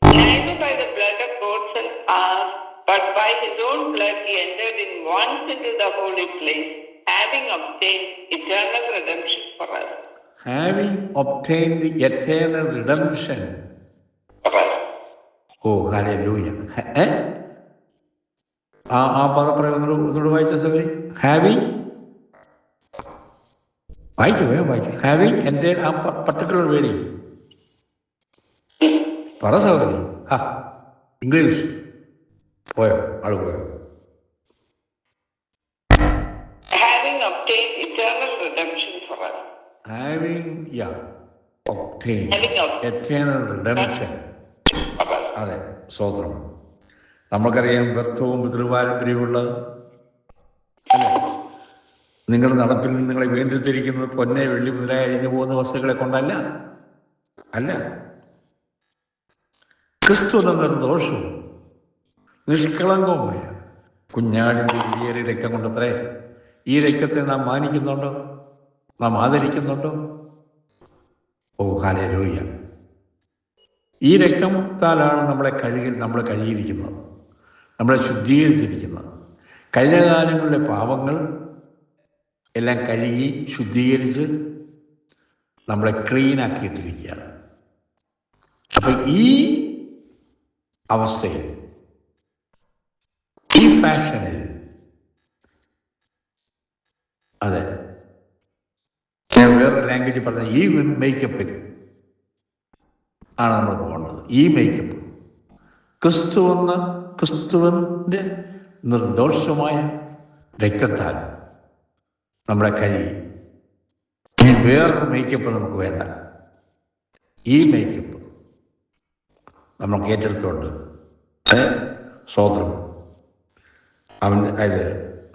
neither by the blood of goats and calves, but by his own blood he entered in once into the holy place, having obtained eternal redemption for us. Having obtained eternal redemption. Oh hallelujah. ആ പദപ്രയോഗം ഒന്നുകൂടെ വായിച്ച സൗകരി. Having, വായിച്ചു വേഗം വായിച്ചു. Having എൻ്റെ ആ particular wording പറ സൗകര്യം. ഇംഗ്ലീഷ് പോയോ? ആള് പോയോ? Having obtained eternal redemption for us. Having obtained Having obtained eternal redemption. for us. അതെ, സ്തോത്രം. നമുക്കറിയാം വ്യർത്ഥവും പിതൃപാരമ്പര്യമുള്ള അല്ലേ, നിങ്ങളുടെ നടപ്പിൽ നിന്ന് നിങ്ങളെ വീണ്ടെടുത്തിരിക്കുന്നത് പൊന്നെ വെള്ളി മുതലായി അഴിഞ്ഞു പോകുന്ന വസ്തുക്കളെ കൊണ്ടല്ല, അല്ല, ക്രിസ്തു എന്ന നിർദോഷവും നിഷ്കളങ്കവുമായ കുഞ്ഞാടിൻ്റെ വിലയേറിയ രക്തം കൊണ്ടത്രേ. ഈ രക്തത്തെ നാം മാനിക്കുന്നുണ്ടോ? നാം ആദരിക്കുന്നുണ്ടോ? ഓ ഹല്ലേലൂയ. ഈ രക്തത്താലാണ് നമ്മളെ കഴുകിയിരിക്കുന്നത്, നമ്മളെ ശുദ്ധീകരിച്ചിരിക്കുന്നത്. കഴിഞ്ഞ കാലങ്ങളിലെ പാപങ്ങൾ എല്ലാം കഴുകി ശുദ്ധീകരിച്ച് നമ്മളെ ക്ലീനാക്കിയിട്ടിരിക്കുകയാണ്. അപ്പം ഈ അവസ്ഥയിൽ, ഈ ഫാഷനിൽ, അതെ, ഞാൻ വേറൊരു ലാംഗ്വേജ് പറഞ്ഞ ഈ മേക്കപ്പിൽ ആണ് നമ്മൾ പോകേണ്ടത്. ഈ മേക്കപ്പ് ക്രിസ്തുവിൻ്റെ നിർദോഷമായ രക്തത്താൽ നമ്മളെ കഴുകി. ഇനി വേറൊരു മേക്കപ്പ് നമുക്ക് വേണ്ട. ഈ മേക്കപ്പ് നമുക്ക് ഏറ്റെടുത്തുകൊണ്ട് സ്തോത്രം. അതായത്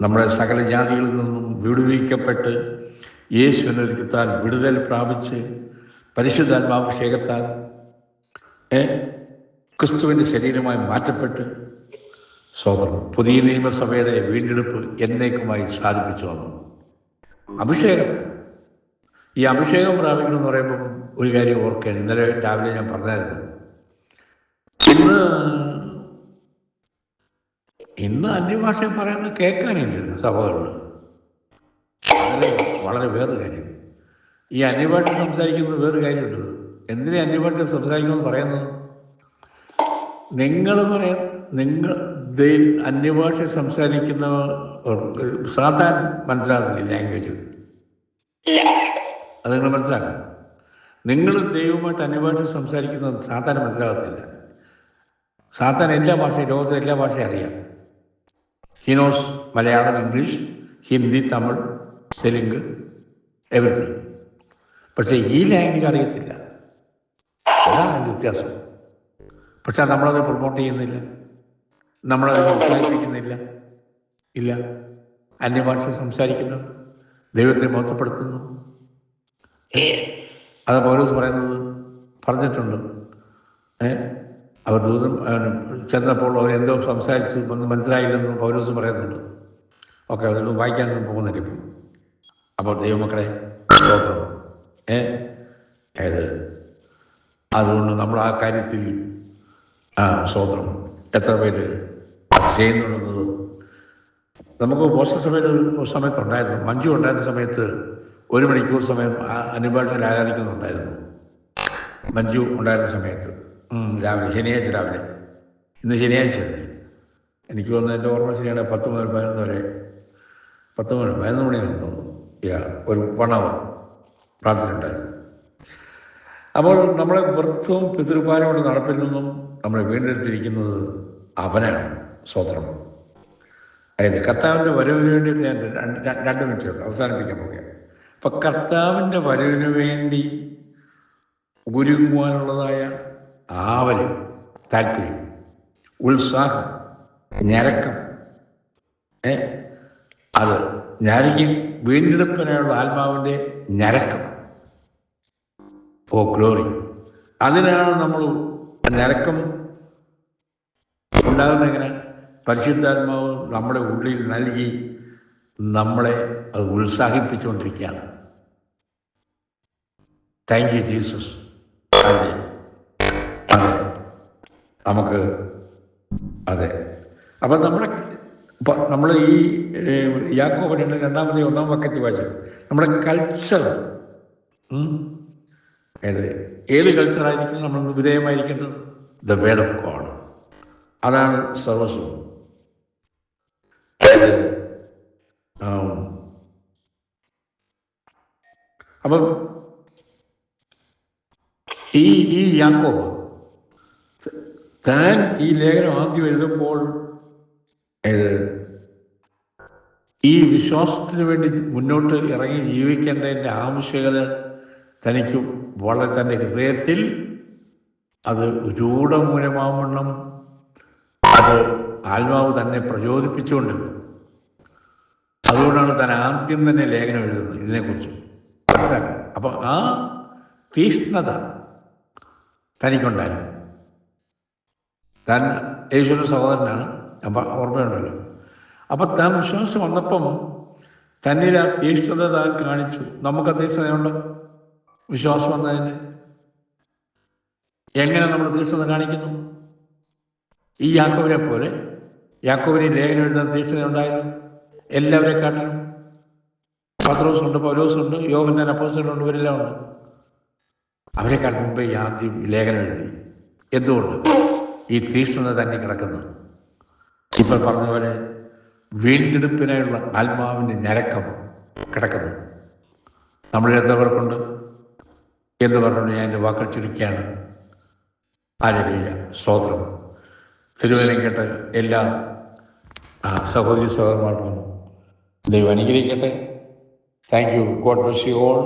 നമ്മുടെ സകല ജാതികളിൽ നിന്നും വിടുവിക്കപ്പെട്ട് യേശുവിൻ്റെ രക്തത്താൽ വിടുതൽ പ്രാപിച്ച് പരിശുദ്ധാത്മാഭിഷേകത്താൽ ക്രിസ്തുവിൻ്റെ ശരീരമായി മാറ്റപ്പെട്ട് സ്തോത്രം പുതിയ നിയമസഭയുടെ വീണ്ടെടുപ്പ് എന്നേക്കുമായി സാധിപ്പിച്ചു വന്നു. അഭിഷേകത്താൽ ഈ അഭിഷേകം പ്രാപിക്കണമെന്ന് പറയുമ്പം ഒരു കാര്യം ഓർക്കുകയാണ്. ഇന്നലെ രാവിലെ ഞാൻ പറഞ്ഞായിരുന്നു, ഇന്ന് അന്യഭാഷ പറയുന്നത് കേൾക്കാനില്ല സഭകളിൽ. വളരെ വേറൊരു കാര്യം. ഈ അന്യഭാഷ സംസാരിക്കുന്നത് വേറൊരു കാര്യമുണ്ട്. എന്തിനാ അന്യഭാഷ സംസാരിക്കണമെന്ന് പറയുന്നത്? നിങ്ങൾ അന്യഭാഷ സംസാരിക്കുന്ന സാധാരണ മനസ്സിലാകുന്നില്ല ലാംഗ്വേജ്. അത് നിങ്ങൾ മനസ്സിലാക്കണം. നിങ്ങൾ ദൈവമായിട്ട് അന്യഭാഷ സംസാരിക്കുന്നത് സാധാരണ മനസ്സിലാകത്തില്ല. സാധാരണ എല്ലാ ഭാഷയും, ലോകത്തിലെ എല്ലാ ഭാഷയും അറിയാം. ഹിനോസ് മലയാളം, ഇംഗ്ലീഷ്, ഹിന്ദി, തമിഴ്, തെലുങ്ക്, എവറിത്തിങ്. പക്ഷേ ഈ ലാംഗ്വേജ് അറിയത്തില്ല. അതാണ് അതിൻ്റെ വ്യത്യാസം. പക്ഷെ നമ്മളത് പ്രൊമോട്ട് ചെയ്യുന്നില്ല, നമ്മളത് പ്രോത്സാഹിപ്പിക്കുന്നില്ല. ഇല്ല, അന്യഭാഷ സംസാരിക്കുന്നു, ദൈവത്തെ മഹത്വപ്പെടുത്തുന്നു. അത് പൗലോസ് പറഞ്ഞിട്ടുണ്ട്. അവർ ദൂതം ചെന്നപ്പോൾ അവർ എന്തോ സംസാരിച്ചു ഒന്നും മനസ്സിലായില്ലെന്നും പൗലോസ് പറയുന്നുണ്ട്. ഓക്കെ, അതൊന്നും വായിക്കാനൊന്നും പോകുന്നില്ല ഇപ്പം. അപ്പോൾ ദൈവമക്കളെ സ്തോത്രം. അതുകൊണ്ട് നമ്മൾ ആ കാര്യത്തിൽ സ്തോത്രം എത്ര പേര് ചെയ്യുന്നുണ്ടെന്നത് നമുക്ക് പോസ്റ്റസഭയിൽ ഒരു സമയത്തുണ്ടായിരുന്നു. മഞ്ജു ഉണ്ടായിരുന്ന സമയത്ത് 1 മണിക്കൂർ സമയം അന്യഭാഷയിൽ ആരാധിക്കുന്നുണ്ടായിരുന്നു. മഞ്ജു ഉണ്ടായിരുന്ന സമയത്ത് രാവിലെ, ശനിയാഴ്ച രാവിലെ. ഇന്ന് ശനിയാഴ്ച അല്ലേ? എനിക്ക് തോന്നുന്നു, എൻ്റെ ഓർമ്മ ശരിയാണ്, 10 മുതൽ 11 വരെ, 11 മണിയാണ് തോന്നുന്നു. ഒരു 1 hour പ്രാർത്ഥന ഉണ്ടായിരുന്നു. അപ്പോൾ നമ്മളെ വൃത്തവും പിതൃപാരമുള്ള നടപ്പിൽ നിന്നും നമ്മളെ വീണ്ടെടുത്തിരിക്കുന്നത് അവനാണ്. സ്തോത്രം. അതായത് കർത്താവിൻ്റെ വരവിന് വേണ്ടി ഞാൻ 2 മിനിറ്റ് അവസാനിപ്പിക്കാൻ പോകുകയാണ്. അപ്പം കർത്താവിൻ്റെ വരവിന് വേണ്ടി ഒരുങ്ങുവാനുള്ളതായ ആവല്, താല്പര്യം, ഉത്സാഹം, ഞരക്കം, അത് ഞരക്കും. വീണ്ടെടുപ്പിനുള്ള ആത്മാവിൻ്റെ ഞരക്കം. ഓ ഗ്ലോറി. അതിനാണ് നമ്മൾ ഞരക്കം ഉണ്ടാകുന്ന. എങ്ങനെ? പരിശുദ്ധാത്മാവ് നമ്മുടെ ഉള്ളിൽ നൽകി നമ്മളെ അത് ഉത്സാഹിപ്പിച്ചുകൊണ്ടിരിക്കുകയാണ്. Thank you Jesus. അതെ, നമുക്ക് അതെ. അപ്പം നമ്മൾ ഈ യാക്കോബിൻ്റെ 2-1 വാക്യത്തിൽ വായിച്ചു നമ്മുടെ കൾച്ചർ. ഏത് കൾച്ചറായിരിക്കും നമ്മൾ വിധേയമായിരിക്കേണ്ടത്? The word of God. അതാണ് സർവസ്വം. അപ്പം ഈ യാക്കോബ് താൻ ഈ ലേഖനം ആദ്യം എഴുതുമ്പോൾ ഈ വിശ്വാസത്തിന് വേണ്ടി മുന്നോട്ട് ഇറങ്ങി ജീവിക്കേണ്ടതിൻ്റെ ആവശ്യകത തനിക്ക് വളരെ തൻ്റെ ഹൃദയത്തിൽ അത് രൂഢമൂലമാവണ്ണം അത് ആത്മാവ് തന്നെ പ്രചോദിപ്പിച്ചുകൊണ്ടിരുന്നു. അതുകൊണ്ടാണ് താൻ ആദ്യം തന്നെ ലേഖനം എഴുതുന്നത് ഇതിനെക്കുറിച്ച് മനസ്സിലാക്കണം. അപ്പം ആ തീഷ്ണത തനിക്കുണ്ടായിരുന്നു. താൻ യേശുവിൻ്റെ സഹോദരനാണ്, അപ്പം ഓർമ്മയുണ്ടല്ലോ. അപ്പം താൻ വിശ്വാസം വന്നപ്പം തന്നിൽ ആ തീഷ്ണത താൻ കാണിച്ചു. നമുക്ക് തീഷ്ണതയുണ്ട് വിശ്വാസം വന്നതിന്. എങ്ങനെ നമ്മൾ തീഷ്ണത കാണിക്കുന്നു? ഈ യാക്കോബിനെ പോലെ യാക്കോബിന് ലേഖനം എഴുതാൻ തീഷ്ണത ഉണ്ടായിരുന്നു. എല്ലാവരെ കാട്ടിലും പത്രോസുണ്ട്, പൗലോസുണ്ട്, യോഹന്നാൻ അപ്പോസ്തലനുണ്ട്, ഇവരെല്ലാം ഉണ്ട്. അവരെക്കാൾ മുമ്പേ ആദ്യം ലേഖനം എഴുതി. എന്തുകൊണ്ട്? ഈ തീഷ്ണത തന്നെ കിടക്കുന്നു. ഇപ്പോൾ പറഞ്ഞ പോലെ വീണ്ടെടുപ്പിനായുള്ള ആത്മാവിൻ്റെ ഞരക്കം കിടക്കുന്നു. നമ്മളിലെത്തവർക്കുണ്ട് എന്ന് പറഞ്ഞുകൊണ്ട് ഞാൻ എൻ്റെ വാക്കുകൾ ചുരുക്കിയാണ്. ഹല്ലേലൂയ, സ്തോത്രം. തിരുവചനം കേട്ട് എല്ലാ സഹോദരി സഹോദരന്മാർക്കും ദൈവം അനുഗ്രഹിക്കട്ടെ. Thank you. God bless you all.